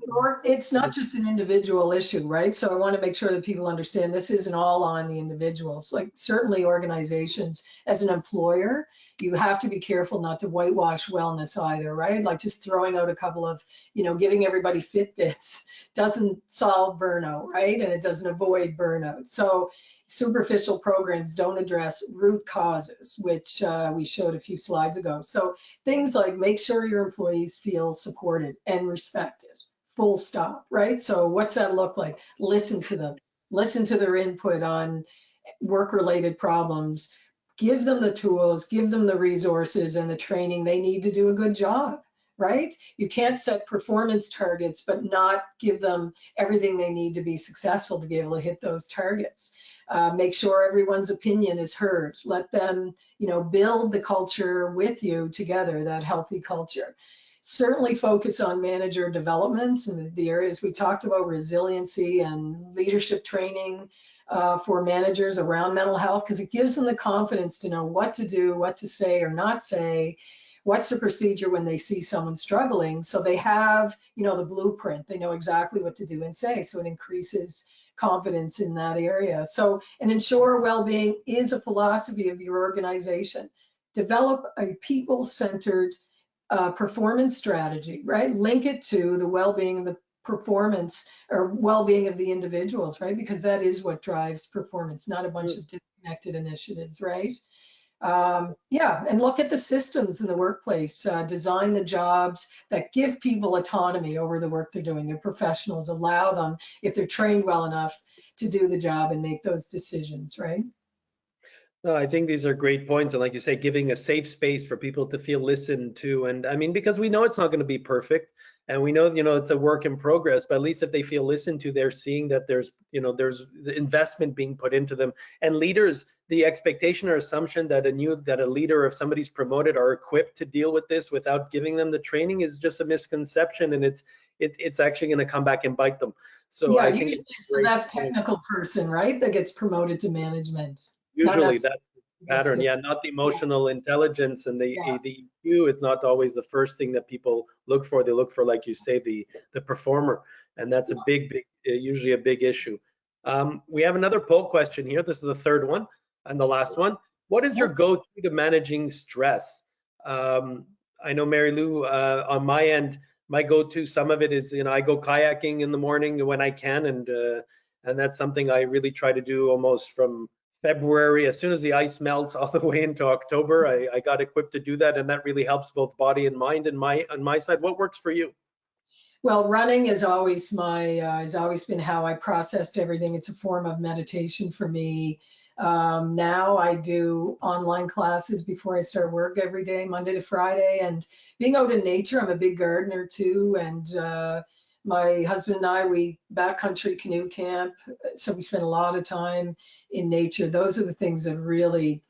it's not just an individual issue, right? So I want to make sure that people understand this isn't all on the individuals. Like certainly organizations, as an employer, you have to be careful not to whitewash wellness either, right? Like just throwing out a couple of, giving everybody Fitbits doesn't solve burnout, right? And it doesn't avoid burnout. So superficial programs don't address root causes, which we showed a few slides ago. So things like make sure your employees feel supported and respected, full stop, right? So what's that look like? Listen to them, listen to their input on work-related problems, give them the tools, give them the resources and the training they need to do a good job, right? You can't set performance targets, but not give them everything they need to be successful to be able to hit those targets. Make sure everyone's opinion is heard. Let them, build the culture with you together, that healthy culture. Certainly focus on manager development and the areas we talked about, resiliency and leadership training for managers around mental health, because it gives them the confidence to know what to do, what to say or not say, what's the procedure when they see someone struggling. So they have, the blueprint, they know exactly what to do and say. So it increases confidence in that area. So, and ensure well-being is a philosophy of your organization. Develop a people-centered performance strategy, right? Link it to the well-being of the performance or well-being of the individuals, right? Because that is what drives performance, not a bunch of disconnected initiatives, right? Yeah, and look at the systems in the workplace. Design the jobs that give people autonomy over the work they're doing. The professionals allow them, if they're trained well enough, to do the job and make those decisions, right? No, I think these are great points. And like you say, giving a safe space for people to feel listened to. And I mean, because we know it's not going to be perfect, and we know, it's a work in progress, but at least if they feel listened to, they're seeing that there's the investment being put into them. And leaders, the expectation or assumption that a leader, if somebody's promoted, are equipped to deal with this without giving them the training is just a misconception. And it's actually going to come back and bite them. So Yeah, I think usually it's it's the great. best technical person, right, that gets promoted to management. Not Usually necessarily that's the the pattern. skill. Yeah, not the emotional intelligence, and Yeah, the EQ is not always the first thing that people look for. They look for, like you say, the performer, and that's a big, usually a big issue. We have another poll question here. This is the third one and the last one. What is yeah. your go-to to managing stress? I know, Mary-Lou, on my end, my go-to, some of it is, I go kayaking in the morning when I can, and that's something I really try to do almost from February. As soon as the ice melts all the way into October, I got equipped to do that, and that really helps both body and mind. And on my side, what works for you? Well, running is always has always been how I processed everything. It's a form of meditation for me. Now I do online classes before I start work every day, Monday to Friday, and being out in nature. I'm a big gardener too, and my husband and I, we backcountry canoe camp, so we spend a lot of time in nature. Those are the things that really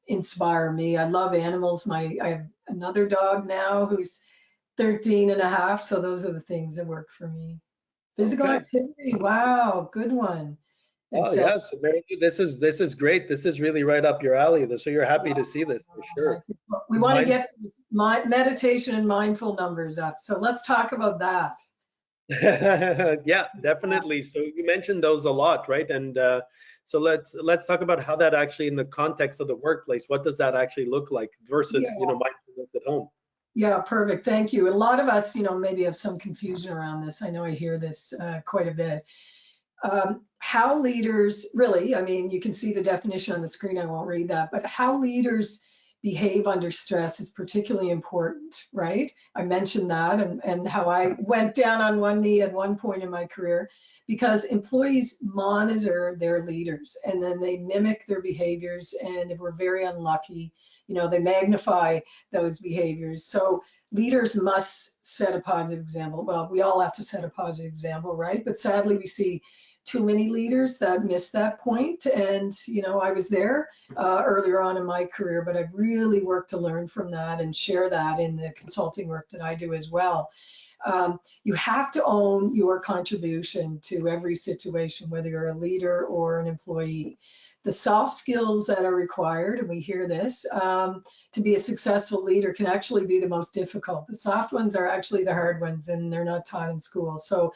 inspire me. I love animals. I have another dog now who's 13 and a half. So those are the things that work for me. Physical Okay. activity. Wow, good one. And Oh so yes, Mary-Lou, this is great. This is really right up your alley. So you're happy to see this for I sure. think we want to Mind get my meditation and mindful numbers up. So let's talk about that. Yeah, definitely. So you mentioned those a lot, right? And so let's talk about how that actually, in the context of the workplace, what does that actually look like versus, Yeah. mindfulness at home? Yeah, perfect. Thank you. A lot of us, maybe have some confusion around this. I know I hear this quite a bit. How leaders really, I mean, you can see the definition on the screen. I won't read that, but how leaders behave under stress is particularly important, right? I mentioned that and how I went down on one knee at one point in my career because employees monitor their leaders and then they mimic their behaviors. And if we're very unlucky, they magnify those behaviors. So leaders must set a positive example. Well, we all have to set a positive example, right? But sadly, we see too many leaders that miss that point. And, I was there earlier on in my career, but I've really worked to learn from that and share that in the consulting work that I do as well. You have to own your contribution to every situation, whether you're a leader or an employee. The soft skills that are required, and we hear this, to be a successful leader can actually be the most difficult. The soft ones are actually the hard ones, and they're not taught in school. So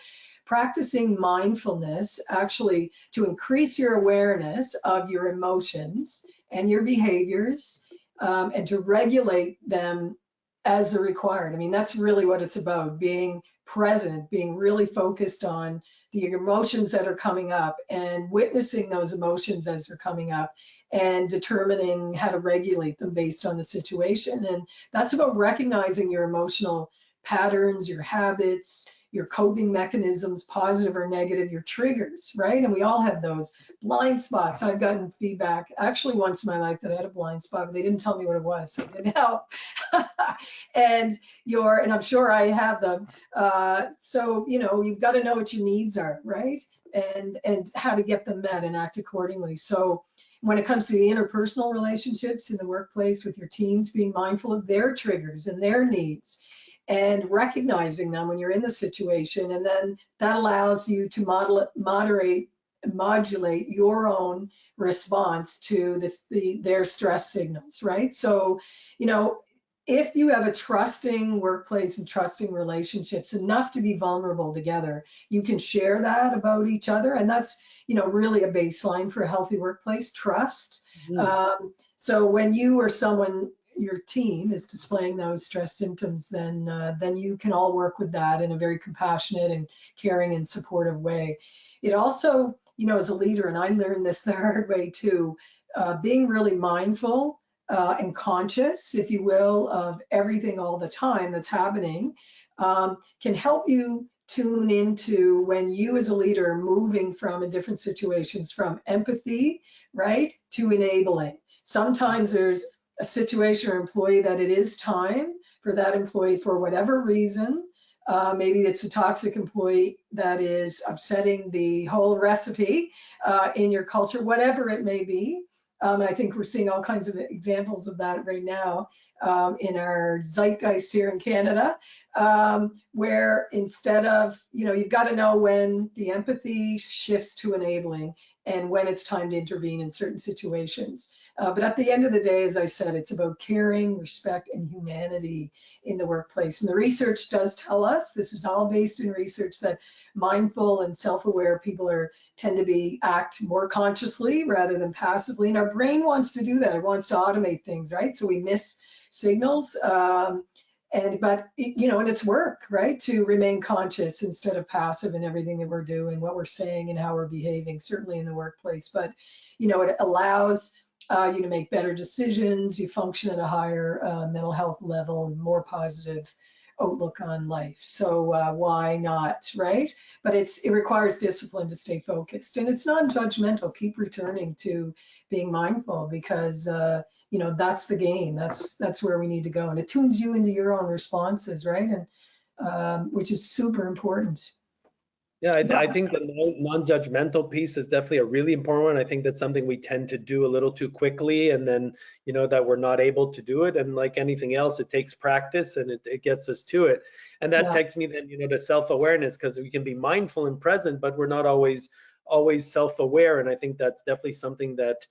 practicing mindfulness actually to increase your awareness of your emotions and your behaviors and to regulate them as they're required. I mean, that's really what it's about, being present, being really focused on the emotions that are coming up and witnessing those emotions as they're coming up and determining how to regulate them based on the situation. And that's about recognizing your emotional patterns, your habits, your coping mechanisms, positive or negative, your triggers, right? And we all have those blind spots. I've gotten feedback actually once in my life that I had a blind spot, but they didn't tell me what it was, so it didn't help. and I'm sure I have them. So you've got to know what your needs are, right? And how to get them met and act accordingly. So when it comes to the interpersonal relationships in the workplace with your teams, being mindful of their triggers and their needs and recognizing them when you're in the situation. And then that allows you to modulate your own response to their stress signals, right? So, if you have a trusting workplace and trusting relationships enough to be vulnerable together, you can share that about each other. And that's, really a baseline for a healthy workplace, trust. So when you or your team is displaying those stress symptoms, then you can all work with that in a very compassionate and caring and supportive way. It also, as a leader, and I learned this the hard way too, being really mindful and conscious, if you will, of everything all the time that's happening can help you tune into when you as a leader are moving from in different situations from empathy, right, to enabling. Sometimes there's a situation or employee that it is time for that employee for whatever reason. Maybe it's a toxic employee that is upsetting the whole recipe in your culture, whatever it may be. I think we're seeing all kinds of examples of that right now in our zeitgeist here in Canada, where instead of, you've got to know when the empathy shifts to enabling and when it's time to intervene in certain situations. But at the end of the day, as I said, it's about caring, respect, and humanity in the workplace. And the research does tell us, this is all based in research, that mindful and self-aware people tend to act more consciously rather than passively. And our brain wants to do that. It wants to automate things, right? So we miss signals. But it's work, right? To remain conscious instead of passive in everything that we're doing, what we're saying and how we're behaving, certainly in the workplace. But, it allows you to make better decisions, you function at a higher mental health level and more positive outlook on life. So why not, right? But it requires discipline to stay focused, and it's non-judgmental. Keep returning to being mindful because that's the game. That's where we need to go, and it tunes you into your own responses, right? And which is super important. Yeah, I think the non-judgmental piece is definitely a really important one. I think that's something we tend to do a little too quickly, and then that we're not able to do it. And like anything else, it takes practice, and it gets us to it. And that takes me then to self-awareness, because we can be mindful and present, but we're not always self-aware. And I think that's definitely something that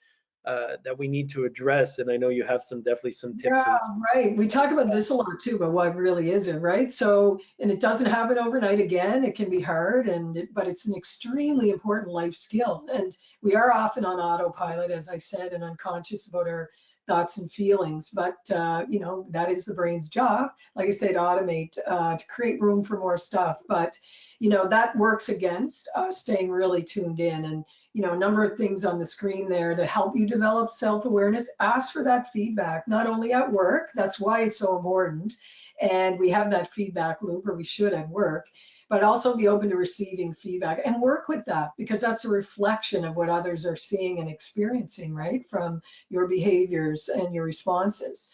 that we need to address. And I know you have definitely some tips. Yeah, right. We talk about this a lot too, but what really is it, right? So, and it doesn't happen overnight again. It can be hard, but it's an extremely important life skill. And we are often on autopilot, as I said, and unconscious about our thoughts and feelings. But that is the brain's job, like I say, to automate, to create room for more stuff. But that works against staying really tuned in. And a number of things on the screen there to help you develop self-awareness. Ask for that feedback, not only at work, that's why it's so important. And we have that feedback loop, or we should at work, but also be open to receiving feedback and work with that, because that's a reflection of what others are seeing and experiencing, right, from your behaviors and your responses.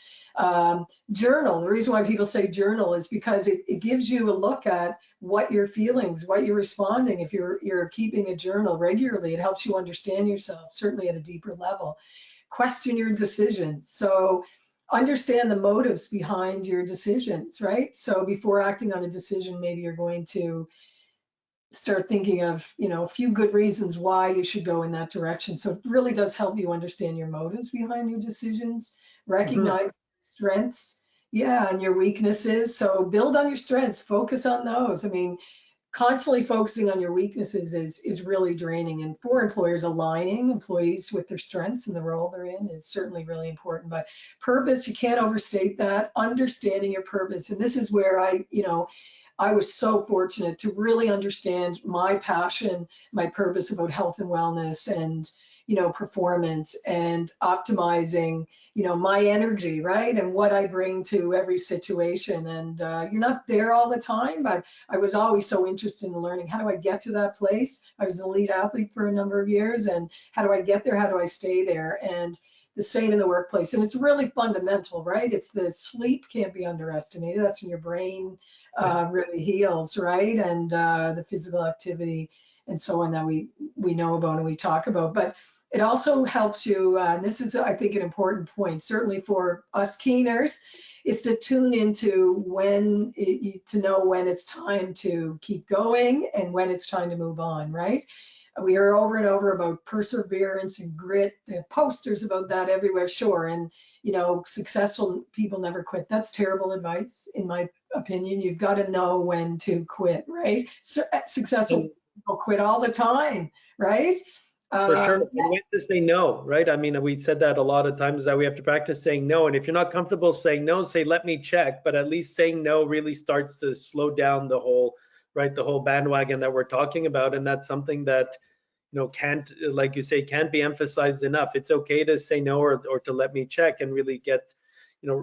Journal. The reason why people say journal is because it gives you a look at what your feelings, what you're responding. If you're keeping a journal regularly, it helps you understand yourself, certainly at a deeper level. Question your decisions. So understand the motives behind your decisions, right? So before acting on a decision, maybe you're going to start thinking of, a few good reasons why you should go in that direction. So it really does help you understand your motives behind your decisions, recognize strengths, yeah, and your weaknesses. So build on your strengths, focus on those. I mean, constantly focusing on your weaknesses is really draining. And for employers, aligning employees with their strengths and the role they're in is certainly really important. But purpose, you can't overstate that. Understanding your purpose. And this is where I was so fortunate to really understand my passion, my purpose about health and wellness and, performance and optimizing, my energy, right? And what I bring to every situation. And you're not there all the time, but I was always so interested in learning, how do I get to that place? I was an elite athlete for a number of years, and how do I get there? How do I stay there? And the same in the workplace. And it's really fundamental, right? It's the sleep can't be underestimated. That's when your brain really heals, right? And the physical activity and so on that we know about and we talk about. But it also helps you, and this is, I think, an important point, certainly for us keeners, is to tune into to know when it's time to keep going and when it's time to move on, right? We hear over and over about perseverance and grit. There are posters about that everywhere, sure. And, successful people never quit. That's terrible advice, in my opinion. You've got to know when to quit, right? So, successful people quit all the time, right? For sure. And when to say no, right? I mean, we said that a lot of times, that we have to practice saying no. And if you're not comfortable saying no, say, let me check. But at least saying no really starts to slow down the whole bandwagon that we're talking about. And that's something that, can't, like you say, can't be emphasized enough. It's okay to say no, or to let me check, and really get,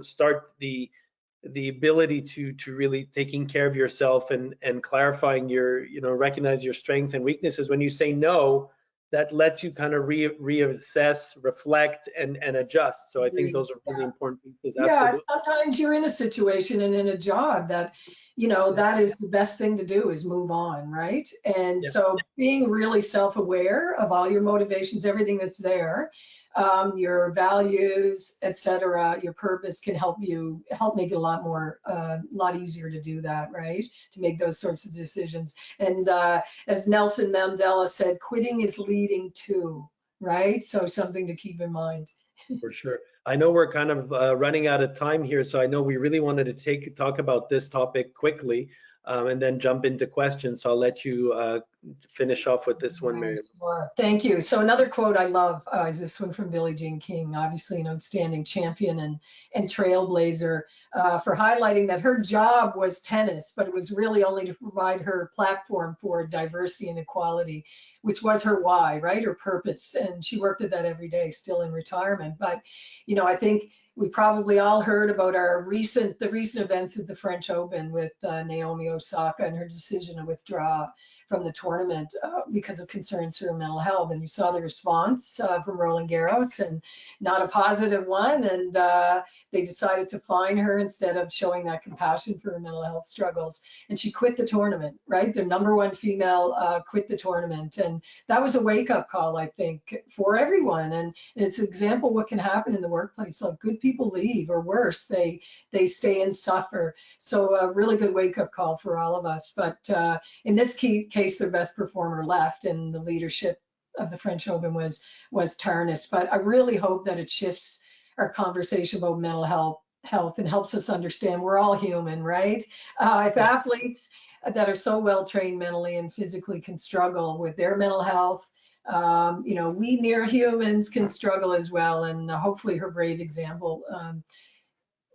start the ability to really taking care of yourself and clarifying your, recognize your strengths and weaknesses. When you say no, that lets you kind of reassess, reflect, and adjust. So I think those are really important pieces. Yeah, sometimes you're in a situation and in a job that, that is the best thing to do, is move on, right? And so being really self-aware of all your motivations, everything that's there, your values, etc., your purpose can help make it a lot easier to do that, right? To make those sorts of decisions. And as Nelson Mandela said, quitting is leading to, right? So something to keep in mind. For sure. I know we're kind of running out of time here, so I know we really wanted to talk about this topic quickly, and then jump into questions. So I'll let you finish off with this one, Mary. Sure. Thank you. So another quote I love is this one from Billie Jean King, obviously an outstanding champion and trailblazer, for highlighting that her job was tennis, but it was really only to provide her platform for diversity and equality, which was her why, right? Her purpose. And she worked at that every day, still in retirement. But, I think we probably all heard about the recent events at the French Open with Naomi Osaka and her decision to withdraw from the tournament because of concerns for her mental health. And you saw the response from Roland Garros, and not a positive one. And they decided to fine her instead of showing that compassion for her mental health struggles. And she quit the tournament, right? The #1 female quit the tournament. And that was a wake-up call, I think, for everyone. And it's an example of what can happen in the workplace. Like, good people leave, or worse, they stay and suffer. So a really good wake-up call for all of us. But in this case, their best performer left, and the leadership the French Open was tarnished. But I really hope that it shifts our conversation about mental health and helps us understand we're all human, right? If athletes that are so well trained mentally and physically can struggle with their mental health, we mere humans can struggle as well. And hopefully her brave example,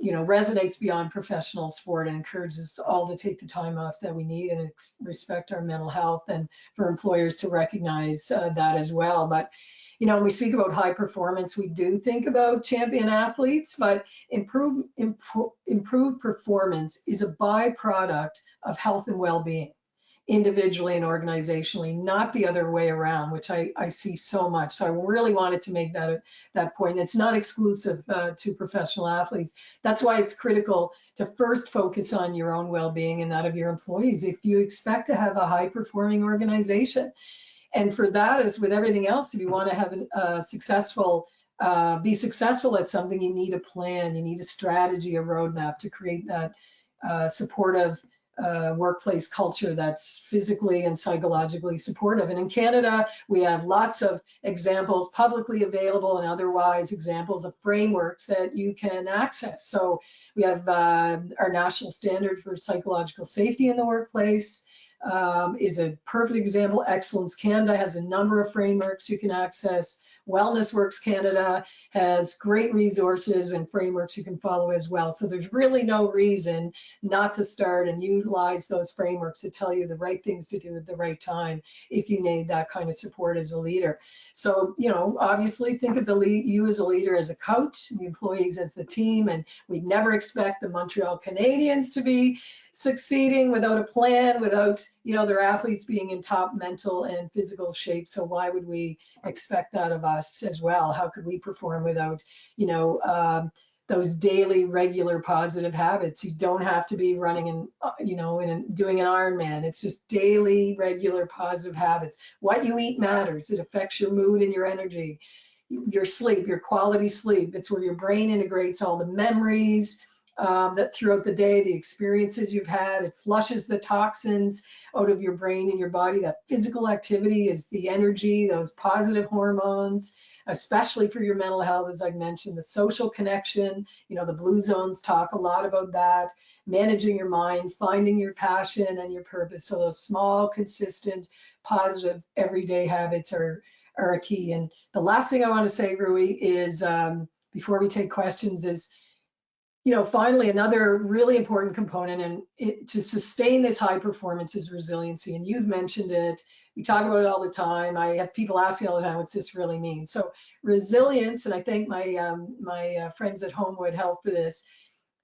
resonates beyond professional sport and encourages us all to take the time off that we need and respect our mental health, and for employers to recognize that as well. But when we speak about high performance, we do think about champion athletes, but improved performance is a byproduct of health and well-being, individually and organizationally, not the other way around, which I see so much. So I really wanted to make that point. It's not exclusive to professional athletes. That's why it's critical to first focus on your own well-being and that of your employees if you expect to have a high-performing organization. And for that, as with everything else, if you want to have be successful at something, you need a plan, you need a strategy, a roadmap to create that supportive workplace culture that's physically and psychologically supportive. And in Canada, we have lots of examples, publicly available and otherwise, examples of frameworks that you can access. So we have our national standard for psychological safety in the workplace. Is a perfect example. Excellence Canada has a number of frameworks you can access. Wellness Works Canada has great resources and frameworks you can follow as well. So there's really no reason not to start and utilize those frameworks to tell you the right things to do at the right time if you need that kind of support as a leader. So, obviously think of you as a leader, as a coach, the employees as the team, and we'd never expect the Montreal Canadiens to be succeeding without a plan, without their athletes being in top mental and physical shape. So why would we expect that of us as well? How could we perform without those daily regular positive habits? You don't have to be running and doing an Ironman. It's just daily regular positive habits. What you eat matters. It affects your mood and your energy, your sleep, your quality sleep. It's where your brain integrates all the memories that throughout the day, the experiences you've had. It flushes the toxins out of your brain and your body. That physical activity is the energy, those positive hormones, especially for your mental health, as I mentioned. The social connection, the blue zones talk a lot about that. Managing your mind, finding your passion and your purpose. So those small, consistent, positive, everyday habits are a key. And the last thing I want to say, Roee, is before we take questions is, finally, another really important component and to sustain this high performance is resiliency. And you've mentioned it. We talk about it all the time. I have people ask me all the time, what's this really mean? So resilience, and I thank my friends at Homewood Health for this,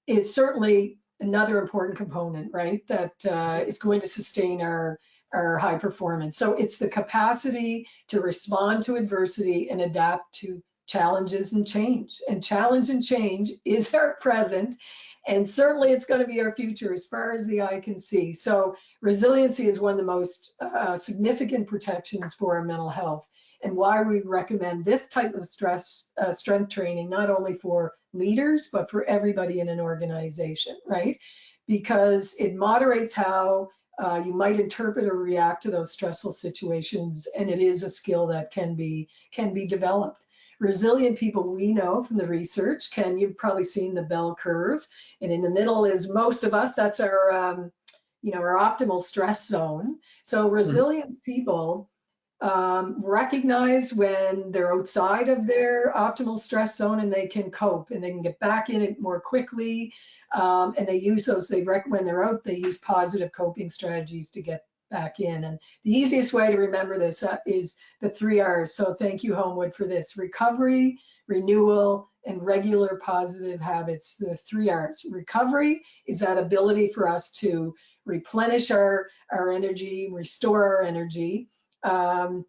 is certainly another important component, right? That is going to sustain our high performance. So it's the capacity to respond to adversity and adapt to challenges and change. And challenge and change is our present, and certainly it's going to be our future as far as the eye can see. So resiliency is one of the most significant protections for our mental health, and why we recommend this type of strength training, not only for leaders, but for everybody in an organization, right? Because it moderates how you might interpret or react to those stressful situations, and it is a skill that can be developed. Resilient people, we know from the research, you've probably seen the bell curve, and in the middle is most of us. That's our our optimal stress zone. So resilient people recognize when they're outside of their optimal stress zone, and they can cope and they can get back in it more quickly. And they use those, when they're out, they use positive coping strategies to get back in. And the easiest way to remember this is the 3 R's. So thank you, Homewood, for this: recovery, renewal, and regular positive habits. The 3 R's. Recovery is that ability for us to replenish our energy, restore our energy. And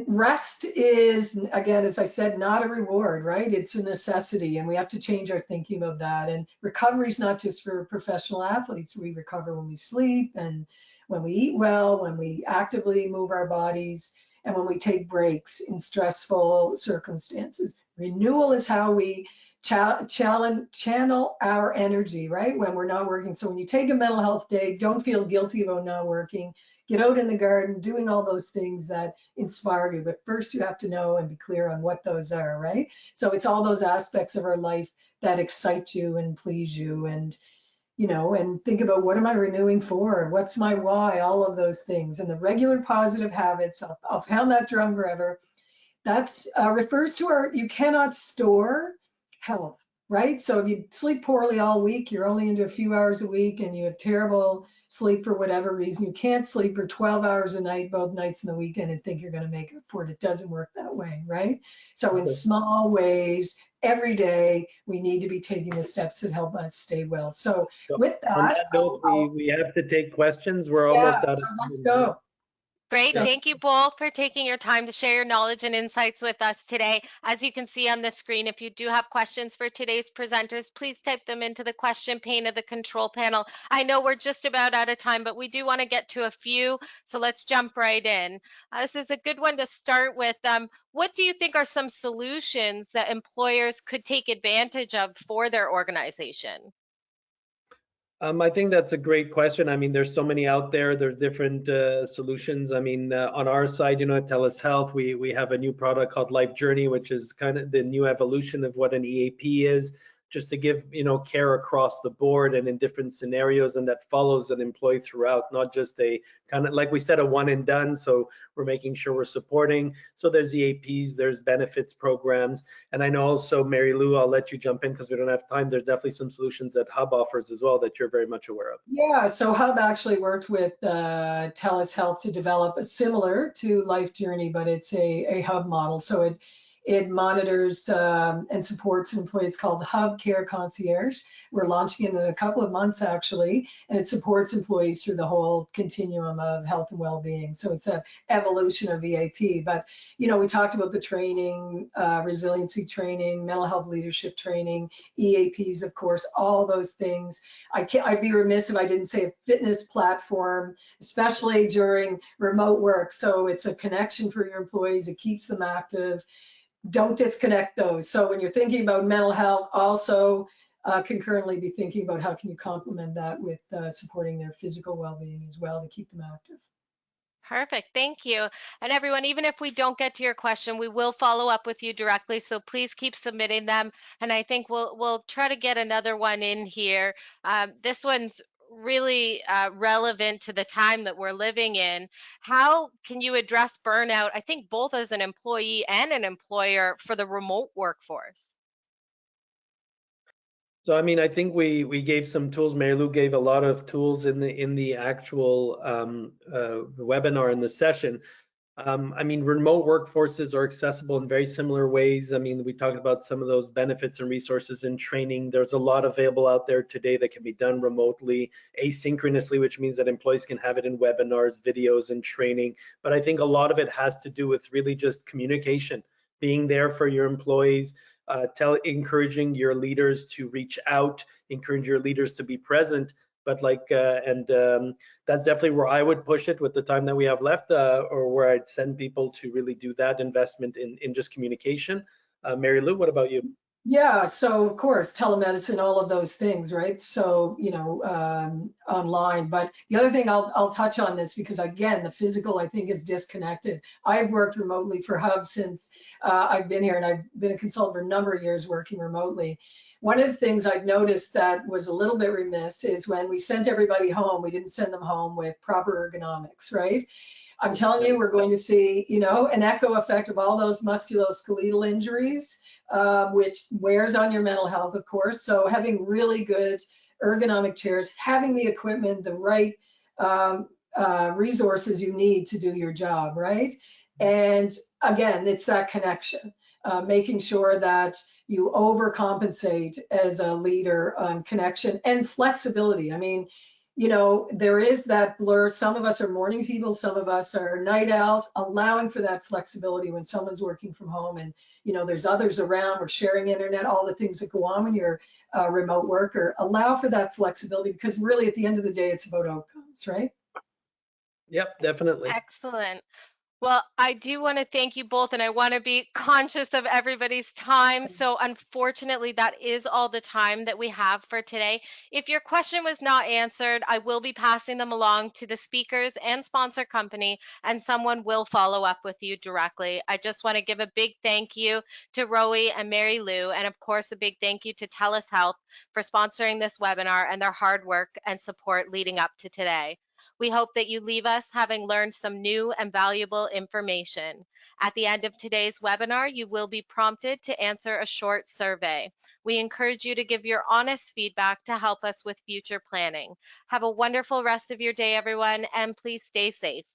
rest is, again, as I said, not a reward, right? It's a necessity, and we have to change our thinking about that. And recovery is not just for professional athletes. We recover when we sleep, and when we eat well, when we actively move our bodies, and when we take breaks in stressful circumstances. Renewal is how we channel our energy, right? When we're not working. So when you take a mental health day, don't feel guilty about not working. get out in the garden, doing all those things that inspire you. But first you have to know and be clear on what those are, right? So it's all those aspects of our life that excite you and please you, and and think about, what am I renewing for? What's my why? All of those things. And the regular positive habits, I'll pound that drum forever. That's refers to you cannot store health, right? So if you sleep poorly all week, you're only into a few hours a week, and you have terrible sleep for whatever reason, you can't sleep for 12 hours a night, both nights in the weekend, and think you're going to make up for it. It doesn't work that way, right? So in small ways, every day, we need to be taking the steps that help us stay well. So with that, on that note, we have to take questions. We're yeah, almost out of so time. let's go. Great. Thank you both for taking your time to share your knowledge and insights with us today. As you can see on the screen, if you do have questions for today's presenters, please type them into the question pane of the control panel. I know we're just about out of time, but we do want to get to a few, so let's jump right in. This is a good one to start with. What do you think are some solutions that employers could take advantage of for their organization? I think that's a great question. I mean, there's so many out there. There's different solutions. I mean, on our side, at TELUS Health, we have a new product called Life Journey, which is kind of the new evolution of what an EAP is, just to give care across the board and in different scenarios, and that follows an employee throughout, not just a kind of, like we said, a one and done. So we're making sure we're supporting. So there's EAPs, there's benefits programs, and I know also, Mary-Lou, I'll let you jump in because we don't have time. There's definitely some solutions that Hub offers as well that you're very much aware of. Yeah, so Hub actually worked with TELUS Health to develop a similar to Life Journey, but it's a Hub model. So it monitors and supports employees, called Hub Care Concierge. We're launching it in a couple of months, actually, and it supports employees through the whole continuum of health and well-being. So it's an evolution of EAP. But, we talked about the training, resiliency training, mental health leadership training, EAPs, of course, all those things. I'd be remiss if I didn't say a fitness platform, especially during remote work. So it's a connection for your employees. It keeps them active. Don't disconnect those. So when you're thinking about mental health, also concurrently be thinking about how can you complement that with supporting their physical well-being as well to keep them active. Perfect. Thank you. And everyone, even if we don't get to your question, we will follow up with you directly. So please keep submitting them. And I think we'll try to get another one in here. This one's really relevant to the time that we're living in. How can you address burnout, I think both as an employee and an employer, for the remote workforce? So I mean, I think we gave some tools. Mary-Lou gave a lot of tools in the actual webinar in the session. I mean, remote workforces are accessible in very similar ways. I mean, we talked about some of those benefits and resources in training. There's a lot available out there today that can be done remotely, asynchronously, which means that employees can have it in webinars, videos, and training. But I think a lot of it has to do with really just communication, being there for your employees, encouraging your leaders to reach out, encourage your leaders to be present. But that's definitely where I would push it with the time that we have left, or where I'd send people to really do that investment in just communication. Mary-Lou, what about you? Yeah, so of course, telemedicine, all of those things, right? So, online. But the other thing I'll touch on this, because again, the physical, I think, is disconnected. I've worked remotely for Hub since I've been here, and I've been a consultant for a number of years working remotely. One of the things I've noticed that was a little bit remiss is when we sent everybody home, we didn't send them home with proper ergonomics, right? I'm telling you, we're going to see, an echo effect of all those musculoskeletal injuries, which wears on your mental health, of course. So having really good ergonomic chairs, having the equipment, the right resources you need to do your job, right? And again, it's that connection, making sure that you overcompensate as a leader on connection and flexibility. I mean, there is that blur. Some of us are morning people, some of us are night owls, allowing for that flexibility when someone's working from home and, there's others around, we're sharing internet, all the things that go on when you're a remote worker. Allow for that flexibility, because really at the end of the day, it's about outcomes, right? Yep, definitely. Excellent. Well, I do want to thank you both, and I want to be conscious of everybody's time. So, unfortunately, that is all the time that we have for today. If your question was not answered, I will be passing them along to the speakers and sponsor company, and someone will follow up with you directly. I just want to give a big thank you to Roee and Mary-Lou, and of course, a big thank you to TELUS Health for sponsoring this webinar and their hard work and support leading up to today. We hope that you leave us having learned some new and valuable information. At the end of today's webinar, you will be prompted to answer a short survey. We encourage you to give your honest feedback to help us with future planning. Have a wonderful rest of your day, everyone, and please stay safe.